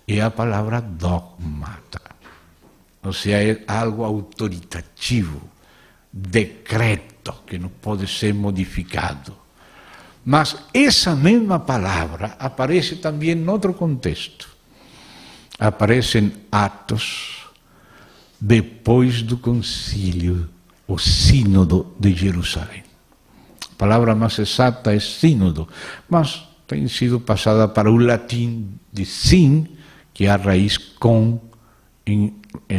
S1: é a palavra dogmata. Ou seja, é algo autoritativo, decreto, que não pode ser modificado. Mas essa mesma palavra aparece também em outro contexto. Aparece em Atos, depois do concílio, o sínodo de Jerusalém. A palavra mais exata é sínodo, mas tem sido passada para o latim de sin, que é a raiz com, em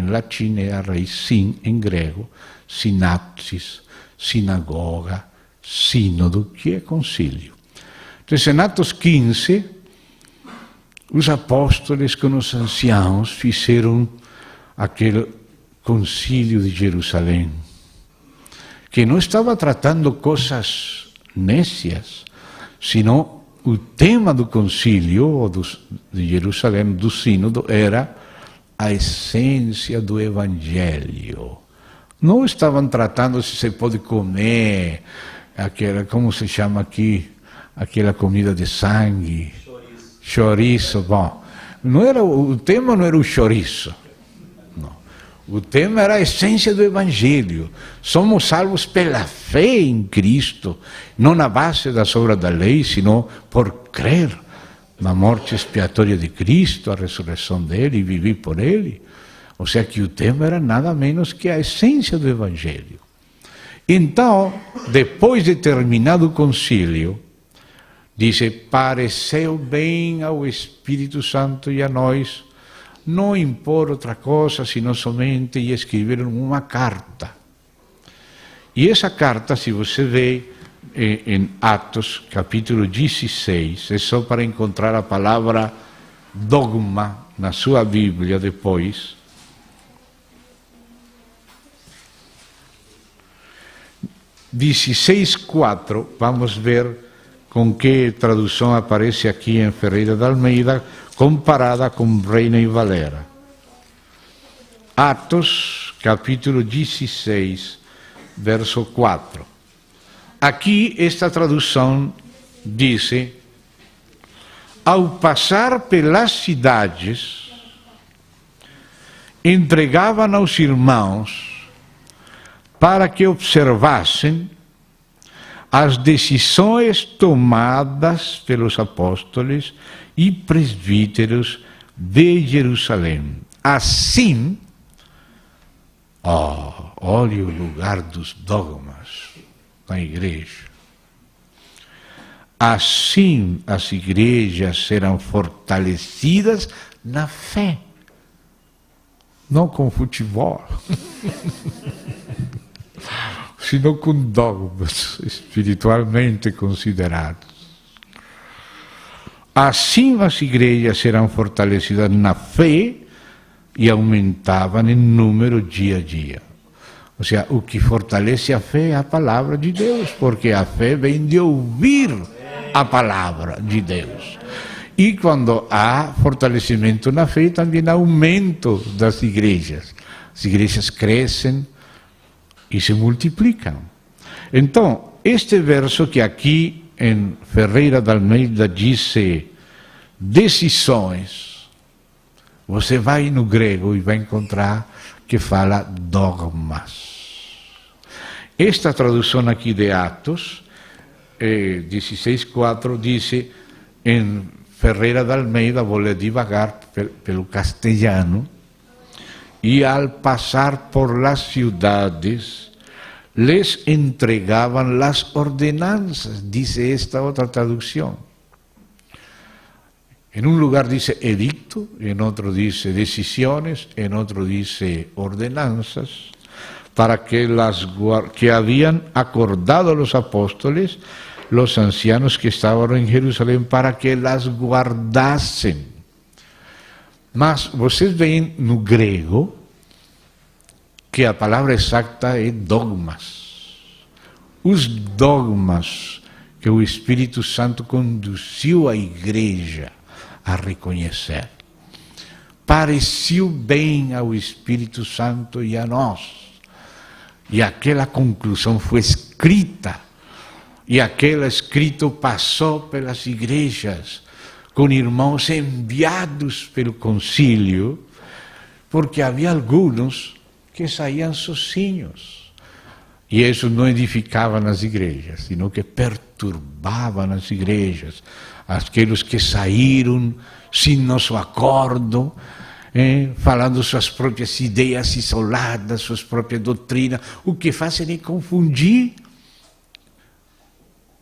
S1: latim é a raiz sin, em grego, sinapsis, sinagoga, sínodo, que é concílio. Então, em Atos 15, os apóstolos com os anciãos fizeram aquele concílio de Jerusalém, que não estava tratando coisas nécias, senão o tema do concílio de Jerusalém, do sínodo, era a essência do evangelho. Não estavam tratando se se pode comer aquela, como se chama aqui, aquela comida de sangue, chouriço. Bom, o tema não era o chouriço. O tema era a essência do Evangelho. Somos salvos pela fé em Cristo, não na base das obras da lei, sino por crer na morte expiatória de Cristo, a ressurreição dele e viver por ele. Ou seja, que o tema era nada menos que a essência do Evangelho. Então, depois de terminado o concílio, diz: pareceu bem ao Espírito Santo e a nós não impor outra coisa, senão somente escreveram uma carta. E essa carta, se você vê em Atos, capítulo 16, é só para encontrar a palavra dogma na sua Bíblia depois. (16:4), vamos ver com que tradução aparece aqui em Ferreira de Almeida, comparada com Reina e Valera. Atos, capítulo 16, verso 4. Aqui esta tradução diz: ao passar pelas cidades, entregavam aos irmãos para que observassem as decisões tomadas pelos apóstolos e presbíteros de Jerusalém. Assim, olhe o lugar dos dogmas na igreja. Assim as igrejas serão fortalecidas na fé, não com futebol, sino com dogmas espiritualmente considerados. Assim as igrejas serão fortalecidas na fé e aumentavam em número dia a dia. Ou seja, o que fortalece a fé é a palavra de Deus, porque a fé vem de ouvir a palavra de Deus. E quando há fortalecimento na fé, também há aumento das igrejas. As igrejas crescem, e se multiplicam. Então, este verso que aqui em Ferreira de Almeida diz decisões, você vai no grego e vai encontrar que fala dogmas. Esta tradução aqui de Atos 16:4 diz em Ferreira de Almeida, vou ler devagar pelo castelhano, e al passar por las ciudades les entregaban las ordenanzas, dice esta otra traducción. En un lugar dice edicto, en otro dice decisiones, en otro dice ordenanzas, para que habían acordado los apóstoles, los ancianos que estaban en Jerusalén, para que las guardasen. Mas vocês veem no grego que a palavra exata é dogmas. Os dogmas que o Espírito Santo conduziu a igreja a reconhecer. Pareceu bem ao Espírito Santo e a nós. E aquela conclusão foi escrita. E aquele escrito passou pelas igrejas, com irmãos enviados pelo concílio, porque havia alguns que saíam sozinhos. E isso não edificava nas igrejas, sino que perturbava nas igrejas. Aqueles que saíram sem nosso acordo, falando suas próprias ideias isoladas, suas próprias doutrinas, o que fazem é confundir,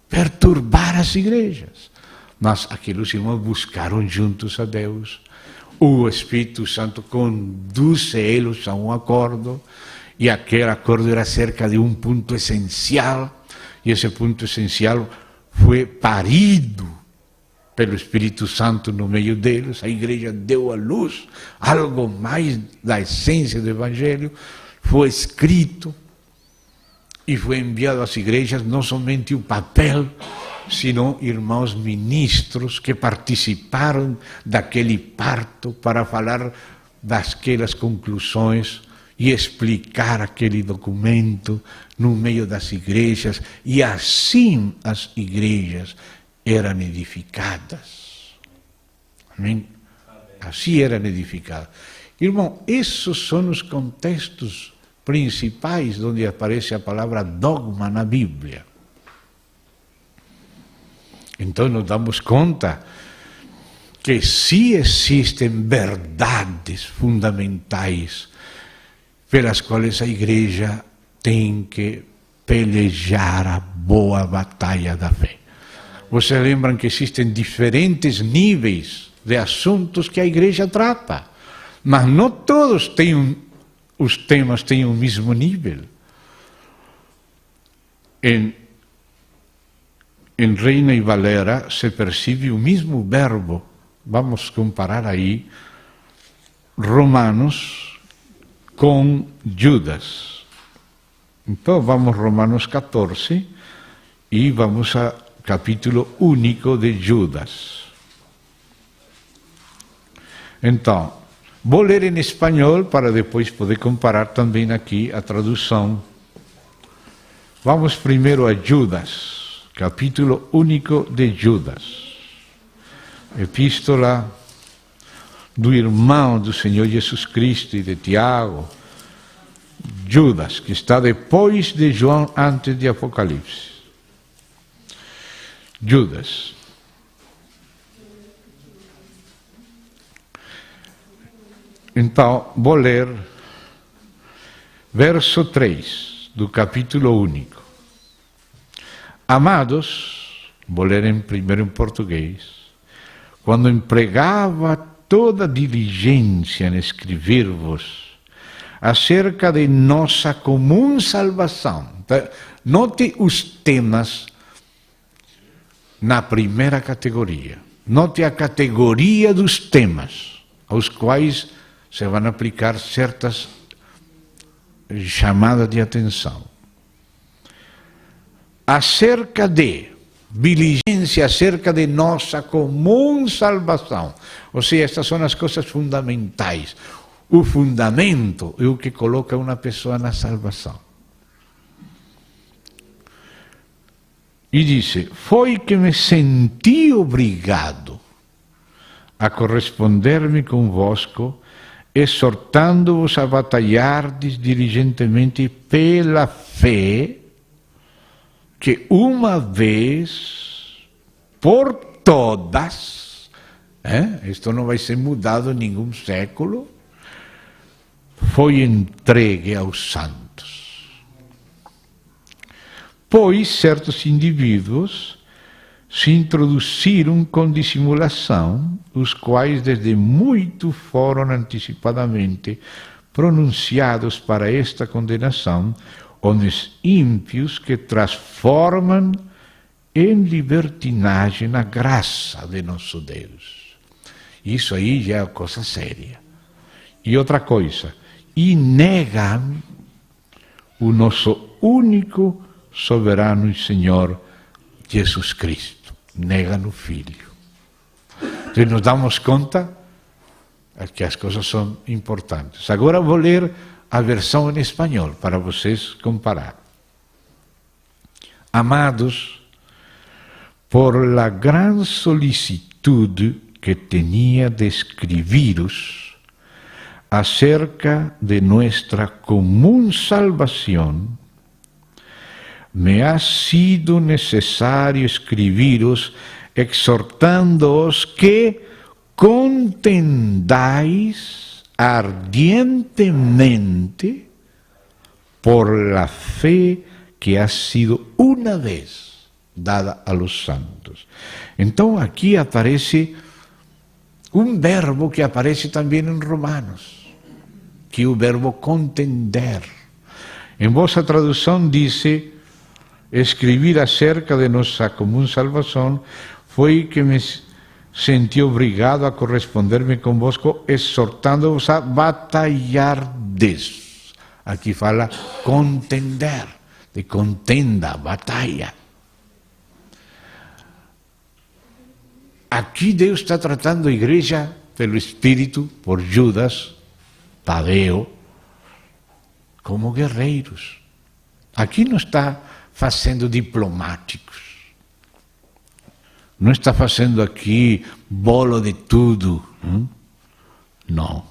S1: perturbar as igrejas. Mas aqueles irmãos buscaram juntos a Deus. O Espírito Santo conduz eles a um acordo, e aquele acordo era acerca de um ponto essencial, e esse ponto essencial foi parido pelo Espírito Santo no meio deles. A igreja deu à luz algo mais da essência do Evangelho, foi escrito e foi enviado às igrejas não somente o papel, sino irmãos ministros que participaram daquele parto para falar daquelas conclusões e explicar aquele documento no meio das igrejas, e assim as igrejas eram edificadas. Amém? Assim eram edificadas. Irmão, esses são os contextos principais onde aparece a palavra dogma na Bíblia. Então nos damos conta que se existem verdades fundamentais pelas quais a igreja tem que pelejar a boa batalha da fé. Vocês lembram que existem diferentes níveis de assuntos que a igreja trata, mas não todos os temas têm o mesmo nível. Em Reina e Valera se percebe o mesmo verbo. Vamos comparar aí Romanos com Judas. Então vamos a Romanos 14 e vamos ao capítulo único de Judas. Então, vou ler em espanhol para depois poder comparar também aqui a tradução. Vamos primeiro a Judas, capítulo único de Judas. Epístola do irmão do Senhor Jesus Cristo e de Tiago, Judas, que está depois de João, antes de Apocalipse. Judas. Então, vou ler verso 3 do capítulo único. Amados, vou ler primeiro em português, quando empregava toda diligência em escrever-vos acerca de nossa comum salvação. Note os temas na primeira categoria. Note a categoria dos temas aos quais se vão aplicar certas chamadas de atenção. Acerca de diligência, acerca de nossa comum salvação. Ou seja, estas são as coisas fundamentais. O fundamento é o que coloca uma pessoa na salvação. E disse: foi que me senti obrigado a corresponder-me convosco, exortando-vos a batalhardes diligentemente pela fé que uma vez por todas, isto não vai ser mudado em nenhum século, foi entregue aos santos. Pois certos indivíduos se introduziram com dissimulação, os quais desde muito foram antecipadamente pronunciados para esta condenação, homens ímpios que transformam em libertinagem a graça de nosso Deus. Isso aí já é coisa séria. E outra coisa, e negam o nosso único soberano e Senhor Jesus Cristo. Negam o Filho. Então nos damos conta que as coisas são importantes. Agora vou ler a versão em espanhol para vocês comparar. Amados, por la gran solicitud que tenía de escribiros acerca de nuestra común salvación, me ha sido necesario escribiros exhortándoos que contendáis ardientemente por la fe que ha sido una vez dada a los santos. Então aqui aparece um verbo que aparece também em Romanos, que é o verbo contender. Em vossa tradução diz: escrever acerca de nossa comum salvação, foi que me senti obrigado a corresponder-me convosco, exortando-vos a batalhardes. Aqui fala contender, de contenda, batalha. Aqui Deus está tratando a igreja pelo Espírito, por Judas, Tadeu, como guerreiros. Aqui não está fazendo diplomáticos. Não está fazendo aqui bolo de tudo. Não.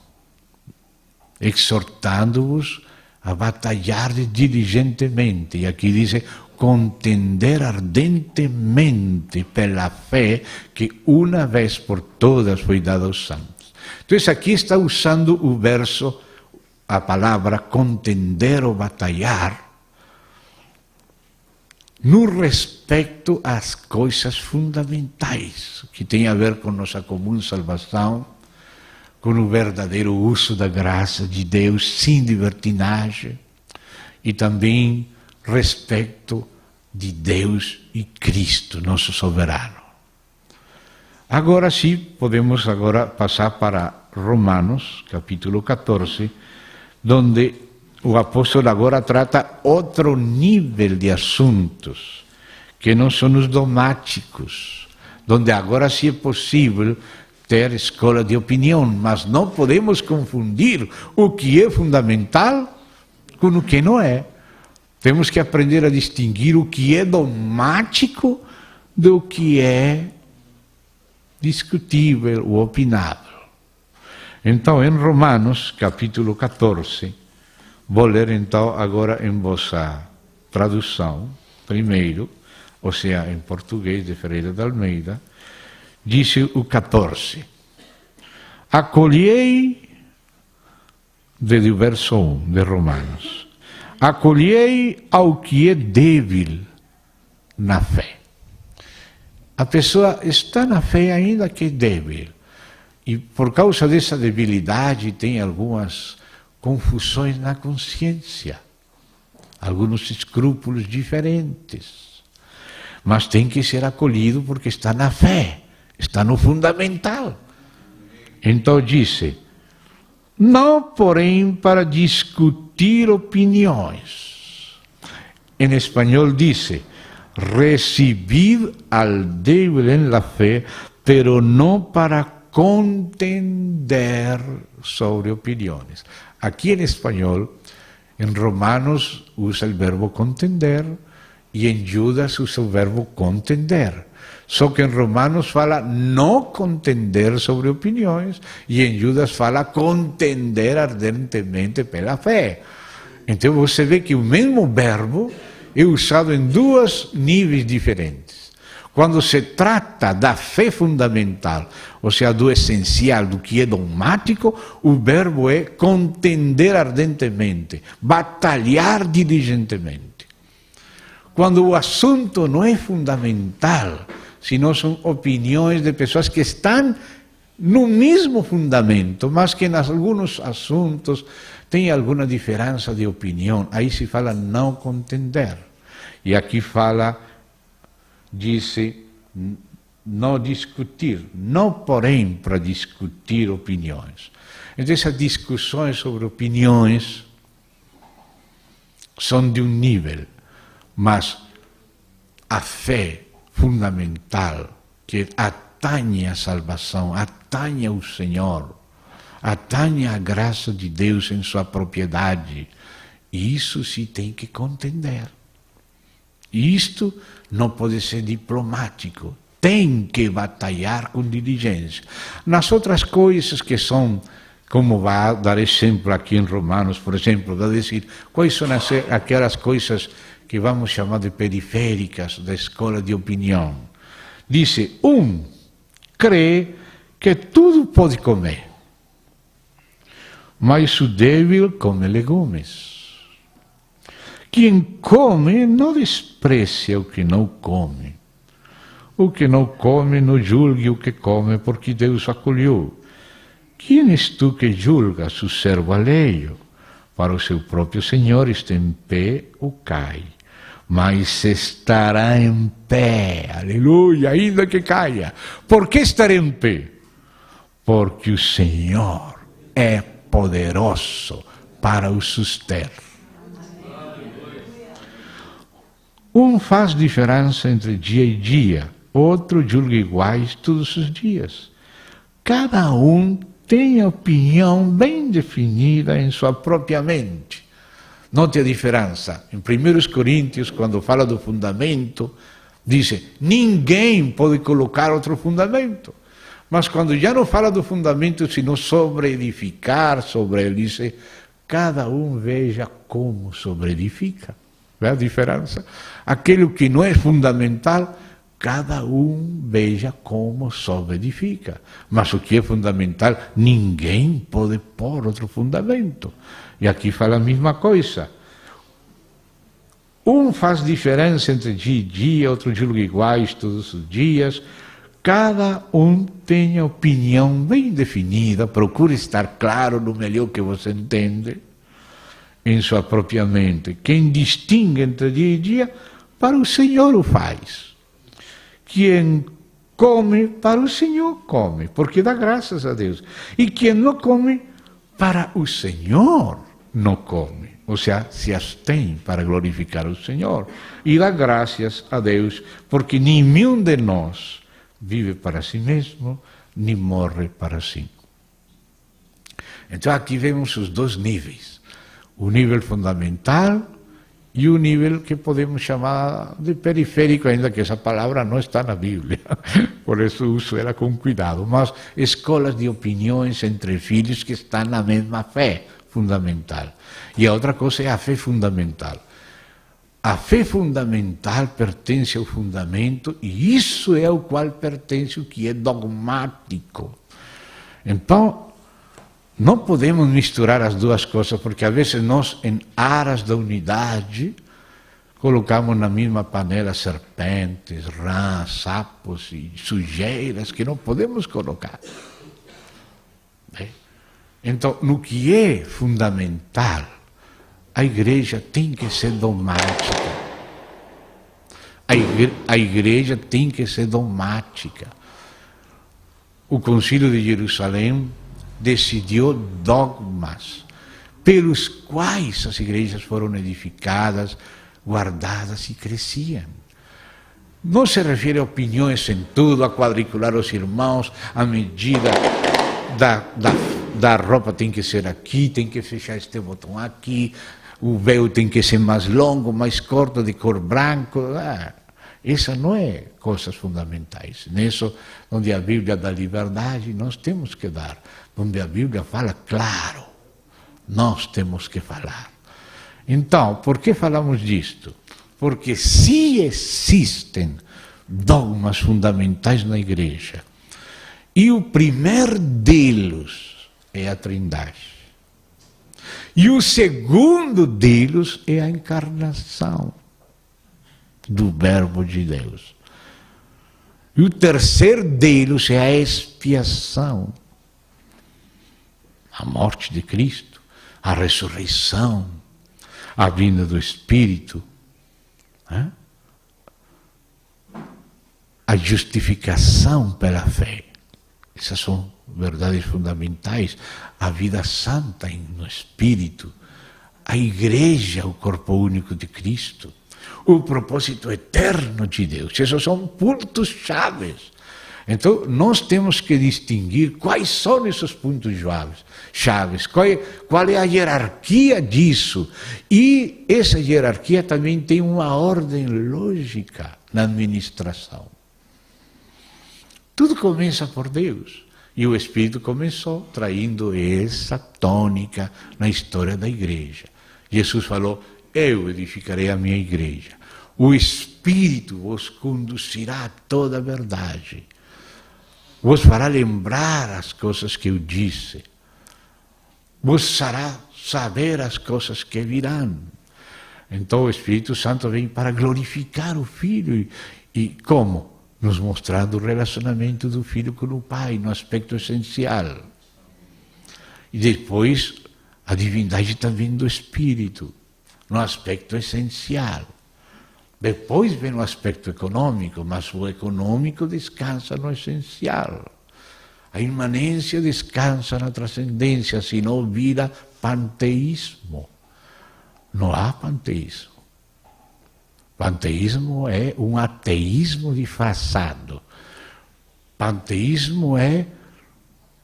S1: Exortando-vos a batalhar diligentemente. E aqui diz: contender ardentemente pela fé que uma vez por todas foi dada aos santos. Então aqui está usando o verso, a palavra contender ou batalhar, no respeito às coisas fundamentais, que tem a ver com nossa comum salvação, com o verdadeiro uso da graça de Deus, sem libertinagem, e também respeito de Deus e Cristo, nosso soberano. Agora sim, podemos agora passar para Romanos, capítulo 14, onde o apóstolo agora trata outro nível de assuntos, que não são os dogmáticos, onde agora sim é possível ter escola de opinião, mas não podemos confundir o que é fundamental com o que não é. Temos que aprender a distinguir o que é dogmático do que é discutível ou opinável. Então, em Romanos, capítulo 14, vou ler então agora em vossa tradução, primeiro, ou seja, em português de Ferreira de Almeida, diz o 14. Acolhei, do verso 1 de Romanos, acolhei ao que é débil na fé. A pessoa está na fé ainda que é débil, e por causa dessa debilidade tem algumas confusões na consciência, alguns escrúpulos diferentes, mas tem que ser acolhido porque está na fé, está no fundamental. Então disse: não, porém, para discutir opiniões. Em espanhol disse: recibid al débil en la fe, pero no para contender sobre opiniões. Aqui em espanhol, em Romanos, usa o verbo contender, E em Judas usa o verbo contender. Só que em Romanos fala não contender sobre opiniões, e em Judas fala contender ardentemente pela fé. Então você vê que o mesmo verbo é usado em dois níveis diferentes. Quando se trata da fé fundamental, ou seja, do essencial, do que é dogmático, o verbo é contender ardentemente, batalhar diligentemente. Quando o assunto não é fundamental, senão são opiniões de pessoas que estão no mesmo fundamento, mas que em alguns assuntos tem alguma diferença de opinião. Aí se fala não contender. E aqui fala, diz não discutir, não porém para discutir opiniões. Então essas discussões sobre opiniões são de um nível, mas a fé fundamental, que atañe a salvação, atañe ao Senhor, atañe a graça de Deus em sua propriedade. E isso se tem que contender. E isto não pode ser diplomático, tem que batalhar com diligência. Nas outras coisas que são, como vai dar exemplo aqui em Romanos, por exemplo, vai dizer quais são aquelas coisas que vamos chamar de periféricas da escola de opinião. Diz, crê que tudo pode comer, mas o débil come legumes. Quem come não desprecia o que não come. O que não come não julgue o que come, porque Deus acolheu. Quem és tu que julgas o servo alheio? Para o seu próprio Senhor está em pé ou cai, mas estará em pé, aleluia, ainda que caia. Por que estará em pé? Porque o Senhor é poderoso para o suster. Um faz diferença entre dia e dia, outro julga iguais todos os dias. Cada um tem a opinião bem definida em sua própria mente. Note a diferença. Em 1 Coríntios, quando fala do fundamento, diz, ninguém pode colocar outro fundamento. Mas quando já não fala do fundamento, senão sobre edificar sobre ele, diz, cada um veja como sobre edifica. Vê a diferença? Aquilo que não é fundamental, cada um veja como sobre edifica. Mas o que é fundamental, ninguém pode pôr outro fundamento. E aqui fala a mesma coisa. Um faz diferença entre dia e dia, outro julga iguais todos os dias. Cada um tem a opinião bem definida, procure estar claro no melhor que você entende em sua própria mente. Quem distingue entre dia e dia, para o Senhor o faz. Quem come, para o Senhor come, porque dá graças a Deus. E quem não come, para o Senhor não come. Ou seja, se abstém para glorificar o Senhor. E dá graças a Deus, porque nenhum de nós vive para si mesmo, nem morre para si. Então aqui vemos os dois níveis. O nível fundamental e o nível que podemos chamar de periférico, ainda que essa palavra não está na Bíblia. Por isso uso ela com cuidado. Mas escolas de opiniões entre filhos que estão na mesma fé fundamental. E a outra coisa é a fé fundamental. A fé fundamental pertence ao fundamento, e isso é ao qual pertence o que é dogmático. Então, não podemos misturar as duas coisas, porque às vezes nós, em aras da unidade, colocamos na mesma panela serpentes, rãs, sapos e sujeiras que não podemos colocar. Então, no que é fundamental, a igreja tem que ser dogmática. A igreja tem que ser dogmática. O Concílio de Jerusalém decidiu dogmas pelos quais as igrejas foram edificadas, guardadas e cresciam. Não se refere a opiniões em tudo, a quadricular os irmãos, a medida da roupa tem que ser aqui, tem que fechar este botão aqui, o véu tem que ser mais longo, mais curto, de cor branco. Essas não é coisas fundamentais. Nisso, onde a Bíblia dá liberdade, nós temos que dar. Onde a Bíblia fala claro, nós temos que falar. Então, por que falamos disto? Porque se existem dogmas fundamentais na igreja, e o primeiro deles é a Trindade, e o segundo deles é a encarnação do Verbo de Deus. E o terceiro deles é a expiação, a morte de Cristo, a ressurreição, a vinda do Espírito, a justificação pela fé. Essas são verdades fundamentais. A vida santa no Espírito, a igreja, o corpo único de Cristo, o propósito eterno de Deus. Esses são pontos chaves. Então, nós temos que distinguir quais são esses pontos chaves, qual é a hierarquia disso. E essa hierarquia também tem uma ordem lógica na administração. Tudo começa por Deus. E o Espírito começou traindo essa tônica na história da igreja. Jesus falou: eu edificarei a minha igreja. O Espírito vos conduzirá a toda a verdade. Vos fará lembrar as coisas que eu disse. Vos fará saber as coisas que virão. Então o Espírito Santo vem para glorificar o Filho. E como? Nos mostrando o relacionamento do Filho com o Pai, no aspecto essencial. E depois a divindade também do Espírito, no aspecto essencial. Depois vem o aspecto econômico, mas o econômico descansa no essencial. A imanência descansa na transcendência, senão vira panteísmo. Não há panteísmo. Panteísmo é um ateísmo disfarçado. Panteísmo é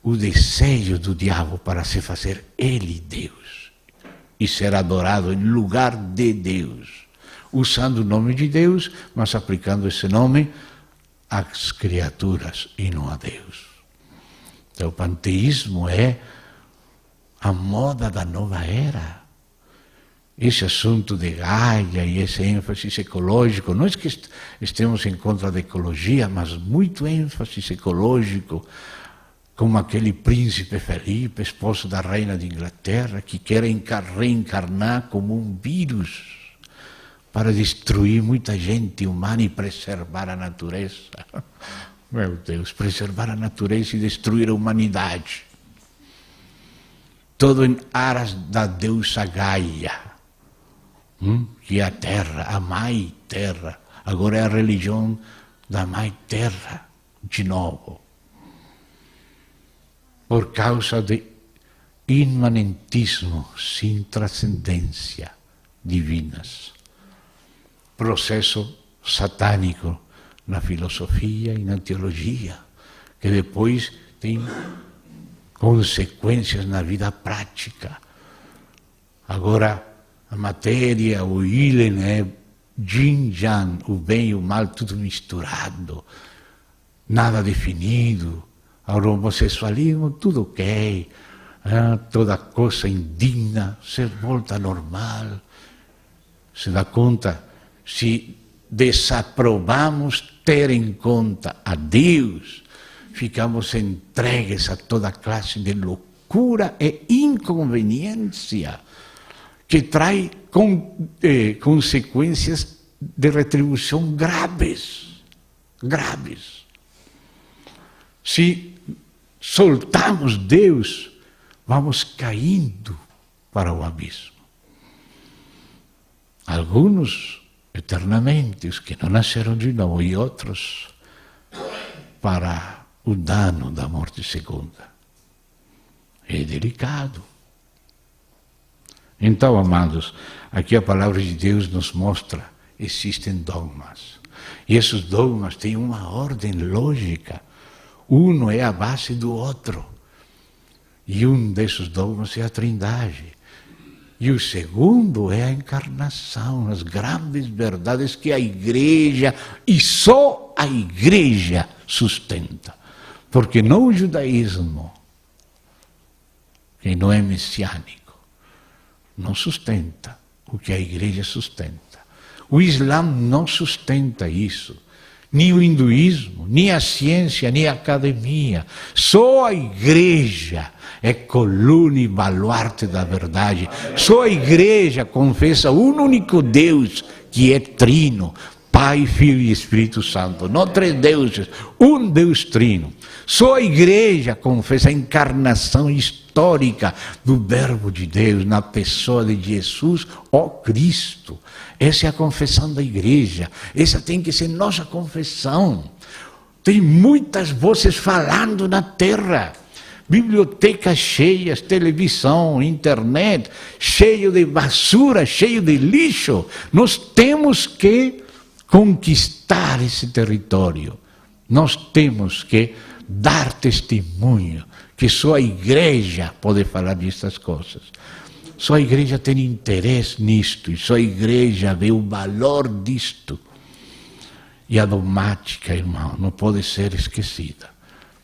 S1: o desejo do diabo para se fazer ele Deus e ser adorado em lugar de Deus, usando o nome de Deus, mas aplicando esse nome às criaturas e não a Deus. Então, o panteísmo é a moda da nova era. Esse assunto de Gaia e esse ênfase ecológico, não é que estemos em contra da ecologia, mas muito ênfase ecológico, como aquele príncipe Felipe, esposo da rainha de Inglaterra, que quer reencarnar como um vírus para destruir muita gente humana e preservar a natureza. Meu Deus, preservar a natureza e destruir a humanidade. Todo em aras da deusa Gaia. Que é a terra, a mãe terra, agora é a religião da mãe terra, de novo. Por causa de imanentismo sem transcendência divinas. Processo satânico na filosofia e na teologia, que depois tem consequências na vida prática. Agora, a matéria, o Ilen é yin yang, o bem e o mal, tudo misturado, nada definido. Ao homossexualismo, tudo ok, toda coisa indigna, se volta normal. Se dá conta, se desaprovamos ter em conta a Deus, ficamos entregues a toda classe de loucura e inconveniência, que traz consequências de retribuição graves. Se soltamos Deus, vamos caindo para o abismo. Alguns eternamente, os que não nasceram de novo, e outros para o dano da morte segunda. É delicado. Então, amados, aqui a palavra de Deus nos mostra, existem dogmas. E esses dogmas têm uma ordem lógica. Um é a base do outro. E um desses dogmas é a Trindade. E o segundo é a encarnação, as grandes verdades que a igreja, e só a igreja, sustenta. Porque não o judaísmo, que não é messiânico, não sustenta o que a igreja sustenta. O Islã não sustenta isso. Nem o hinduísmo, nem a ciência, nem a academia. Só a igreja é coluna e baluarte da verdade. Só a igreja confessa um único Deus, que é trino, Pai, Filho e Espírito Santo. Não três deuses, um Deus trino. Só a igreja confessa a encarnação histórica do Verbo de Deus na pessoa de Jesus, ó Cristo. Essa é a confissão da igreja. Essa tem que ser nossa confissão. Tem muitas vozes falando na terra. Bibliotecas cheias, televisão, internet, cheio de basura, cheio de lixo. Nós temos que conquistar esse território. Nós temos que dar testemunho que só a igreja pode falar dessas coisas. Só a igreja tem interesse nisto, e só a igreja vê o valor disto. E a dogmática, irmão, não pode ser esquecida,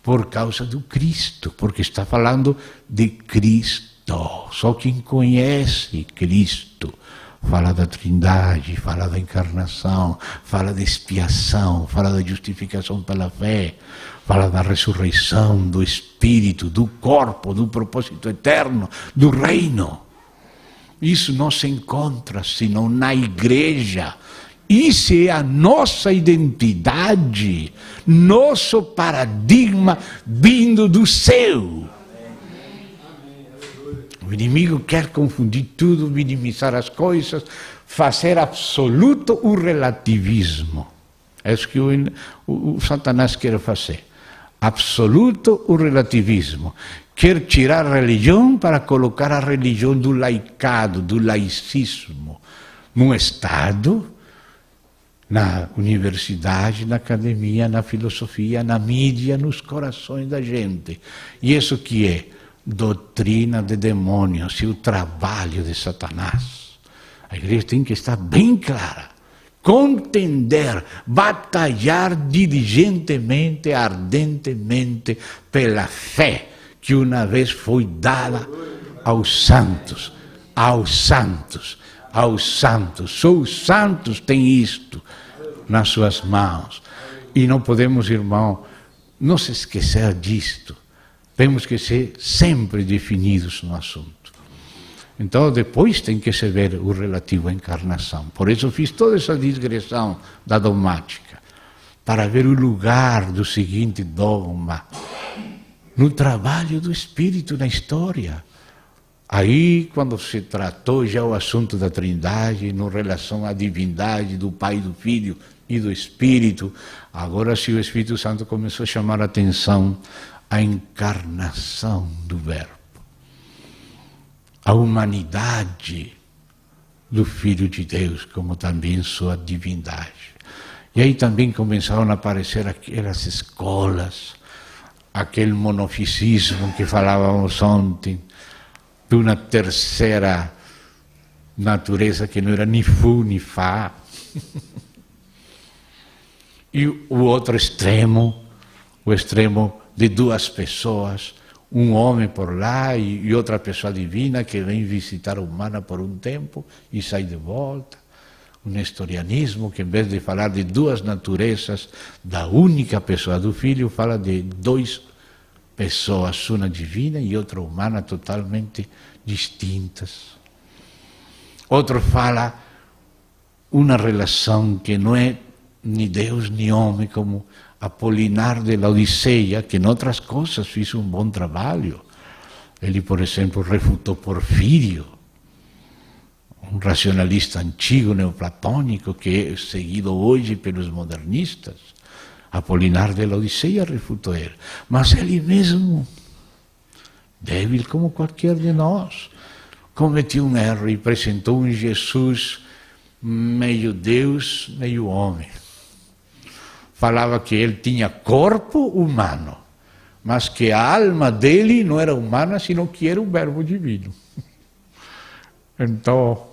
S1: por causa do Cristo, porque está falando de Cristo. Só quem conhece Cristo fala da Trindade, fala da encarnação, fala da expiação, fala da justificação pela fé, fala da ressurreição, do Espírito, do corpo, do propósito eterno, do reino. Isso não se encontra senão na igreja. Isso é a nossa identidade, nosso paradigma vindo do céu. O inimigo quer confundir tudo, minimizar as coisas, fazer absoluto o relativismo. É isso que o Satanás quer fazer. Absoluto o relativismo. Quer tirar a religião para colocar a religião do laicado, do laicismo, no Estado, na universidade, na academia, na filosofia, na mídia, nos corações da gente. E isso que é? Doutrina de demônios e o trabalho de Satanás. A igreja tem que estar bem clara. Contender, batalhar diligentemente, ardentemente pela fé que uma vez foi dada aos santos, aos santos, aos santos. Só os santos têm isto nas suas mãos. E não podemos, irmão, não se esquecer disto. Temos que ser sempre definidos no assunto. Então, depois tem que se ver o relativo à encarnação. Por isso fiz toda essa digressão da dogmática, para ver o lugar do seguinte dogma no trabalho do Espírito na história. Aí, quando se tratou já o assunto da Trindade, em relação à divindade do Pai, do Filho e do Espírito, agora sim o Espírito Santo começou a chamar a atenção à encarnação do Verbo, a humanidade do Filho de Deus, como também sua divindade. E aí também começaram a aparecer aquelas escolas, aquele monofisismo que falávamos ontem, de uma terceira natureza que não era nem fu nem fá. E o outro extremo, o extremo de duas pessoas, um homem por lá e outra pessoa divina que vem visitar a humana por um tempo e sai de volta. Um nestorianismo que, em vez de falar de duas naturezas da única pessoa do Filho, fala de duas pessoas, uma divina e outra humana, totalmente distintas. Outro fala uma relação que não é nem Deus nem homem, como Apolinar de Laodiceia, que em outras coisas fez um bom trabalho. Ele, por exemplo, refutou Porfírio, um racionalista antigo neoplatônico que é seguido hoje pelos modernistas. Apolinar de Laodiceia refutou ele. Mas ele mesmo, débil como qualquer de nós, cometeu um erro e apresentou um Jesus meio Deus, meio homem. Falava que ele tinha corpo humano, mas que a alma dele não era humana, senão que era o Verbo divino. Então,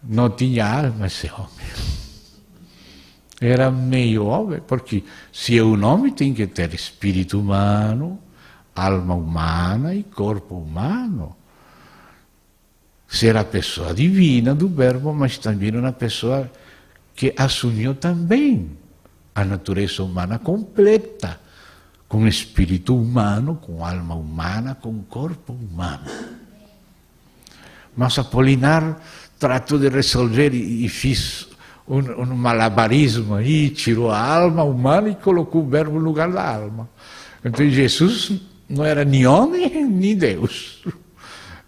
S1: não tinha alma esse homem. Era meio homem, porque se é um homem tem que ter espírito humano, alma humana e corpo humano. Ser a pessoa divina do Verbo, mas também uma pessoa que assumiu também a natureza humana completa, com espírito humano, com alma humana, com corpo humano. Mas Apolinar tratou de resolver e fez um malabarismo aí, tirou a alma humana e colocou o Verbo no lugar da alma. Então Jesus não era nem homem nem Deus.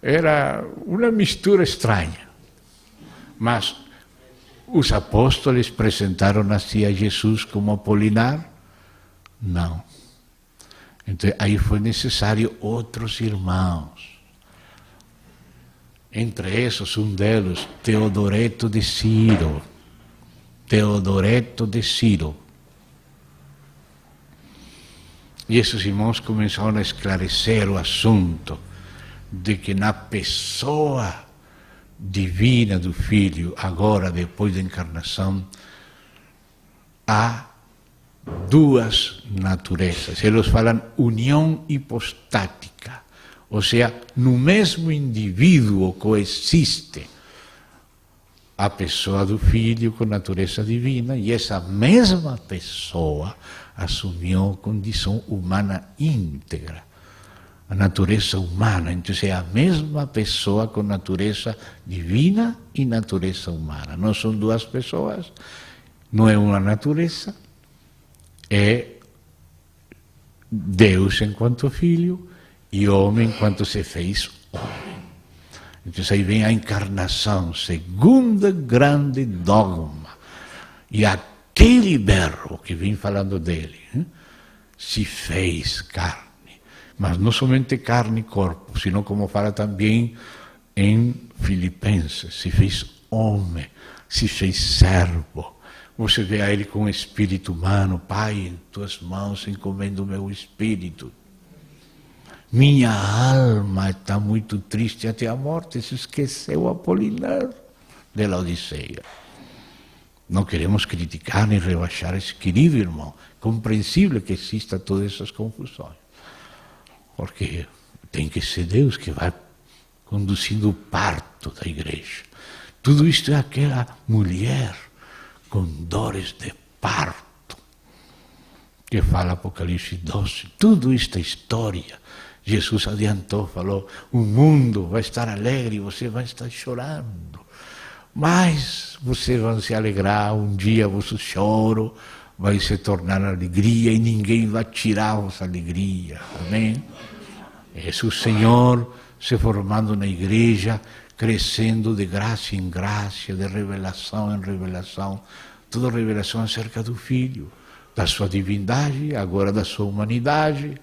S1: Era uma mistura estranha. Mas os apóstolos apresentaram assim a Jesus como Apolinar? Não. Então aí foi necessário outros irmãos. Entre esses, um deles, Teodoreto de Ciro. Teodoreto de Ciro. E esses irmãos começaram a esclarecer o assunto de que na pessoa divina do Filho, agora, depois da encarnação, há duas naturezas. Eles falam união hipostática, ou seja, no mesmo indivíduo coexiste a pessoa do Filho com natureza divina, e essa mesma pessoa assumiu condição humana íntegra, a natureza humana. Então é a mesma pessoa com natureza divina e natureza humana. Não são duas pessoas, não é uma natureza, é Deus enquanto Filho e homem enquanto se fez homem. Então aí vem a encarnação, segundo grande dogma. E aquele Verbo que vem falando dele, se fez carne. Mas não somente carne e corpo, sino como fala também em Filipenses, se fez homem, se fez servo. Você vê a ele com o espírito humano, Pai, em tuas mãos encomendo o meu espírito. Minha alma está muito triste até a morte, se esqueceu Apolinar de Laodiceia. Não queremos criticar nem rebaixar esse querido irmão. Compreensível que existam todas essas confusões. Porque tem que ser Deus que vai conduzindo o parto da igreja. Tudo isto é aquela mulher com dores de parto, que fala Apocalipse 12. Tudo isto é história. Jesus adiantou, falou, o mundo vai estar alegre e você vai estar chorando. Mas vocês vão se alegrar, um dia vosso choro vai se tornar alegria e ninguém vai tirar vossa alegria. Amém? É o Senhor se formando na igreja, crescendo de graça em graça, de revelação em revelação, toda revelação acerca do Filho, da sua divindade, agora da sua humanidade.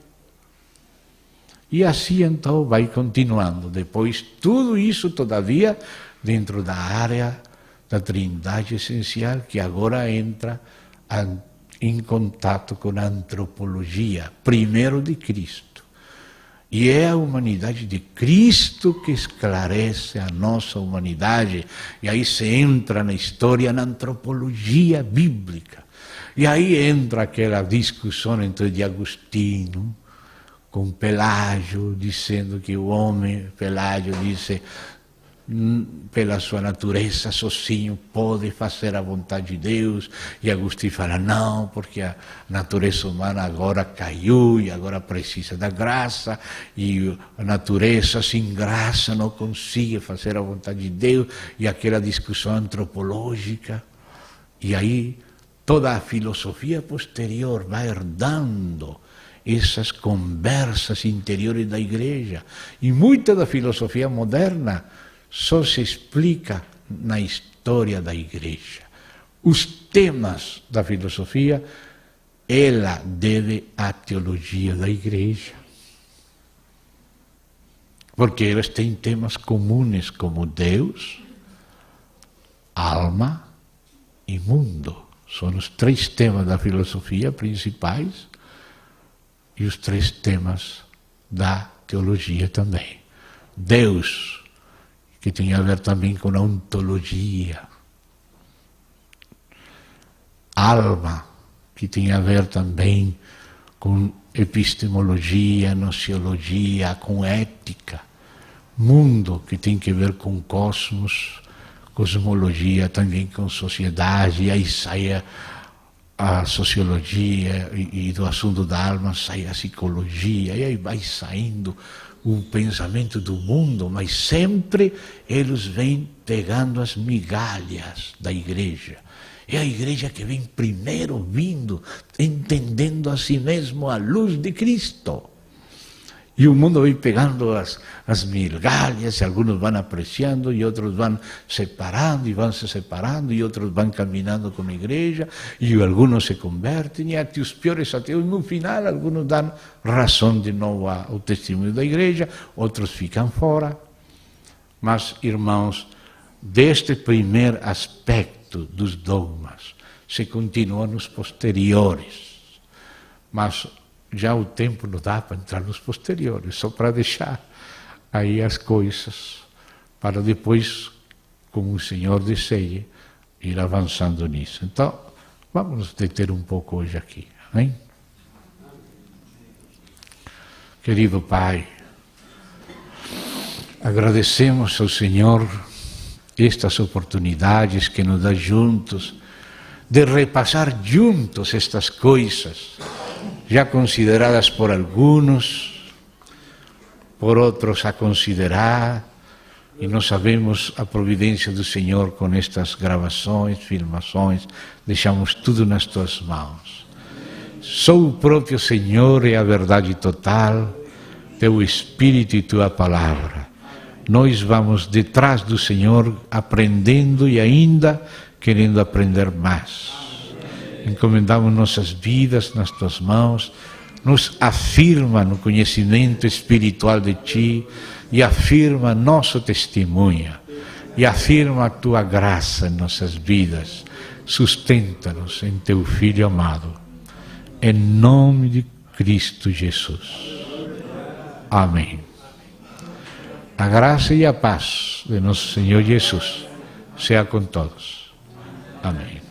S1: E assim então vai continuando. Depois, tudo isso, todavia, dentro da área da Trindade essencial, que agora entra em contato com a antropologia, primeiro de Cristo. E é a humanidade de Cristo que esclarece a nossa humanidade. E aí se entra na história, na antropologia bíblica. E aí entra aquela discussão entre de Agostinho com Pelágio, dizendo que o homem, Pelágio disse, pela sua natureza, sozinho pode fazer a vontade de Deus, e Agostinho fala, não, porque a natureza humana agora caiu, e agora precisa da graça, e a natureza sem graça não consegue fazer a vontade de Deus, e aquela discussão antropológica, e aí toda a filosofia posterior vai herdando essas conversas interiores da igreja, e muita da filosofia moderna só se explica na história da igreja. Os temas da filosofia, ela deve à teologia da igreja. Porque elas têm temas comuns como Deus, alma e mundo. São os três temas da filosofia principais e os três temas da teologia também. Deus, que tem a ver também com a ontologia. Alma, que tem a ver também com epistemologia, nociologia, com ética. Mundo, que tem que ver com cosmos, cosmologia, também com sociedade, e aí sai a sociologia, e do assunto da alma sai a psicologia, e aí vai saindo o pensamento do mundo, mas sempre eles vêm pegando as migalhas da igreja. É a igreja que vem primeiro vindo, entendendo a si mesmo à luz de Cristo. E o mundo vem pegando as migalhas, e alguns vão apreciando, e outros vão separando, e vão se separando, e outros vão caminhando com a igreja, e alguns se convertem, e até os piores ateus, no final, alguns dão razão de novo ao testemunho da igreja, outros ficam fora. Mas, irmãos, deste primeiro aspecto dos dogmas, se continua nos posteriores. Mas já o tempo não dá para entrar nos posteriores, só para deixar aí as coisas, para depois, como o Senhor deseja, ir avançando nisso. Então, vamos nos deter um pouco hoje aqui, hein? Querido Pai, agradecemos ao Senhor estas oportunidades que nos dá juntos, de repassar juntos estas coisas, já consideradas por alguns, por outros a considerar, e nós sabemos a providência do Senhor com estas gravações, filmações, deixamos tudo nas tuas mãos. Só o próprio Senhor é a verdade total, teu Espírito e tua palavra. Nós vamos detrás do Senhor aprendendo e ainda querendo aprender mais. Encomendamos nossas vidas nas tuas mãos, nos afirma no conhecimento espiritual de Ti e afirma nosso testemunho e afirma a Tua graça em nossas vidas. Sustenta-nos em Teu Filho amado. Em nome de Cristo Jesus. Amém. A graça e a paz de nosso Senhor Jesus seja com todos. Amém.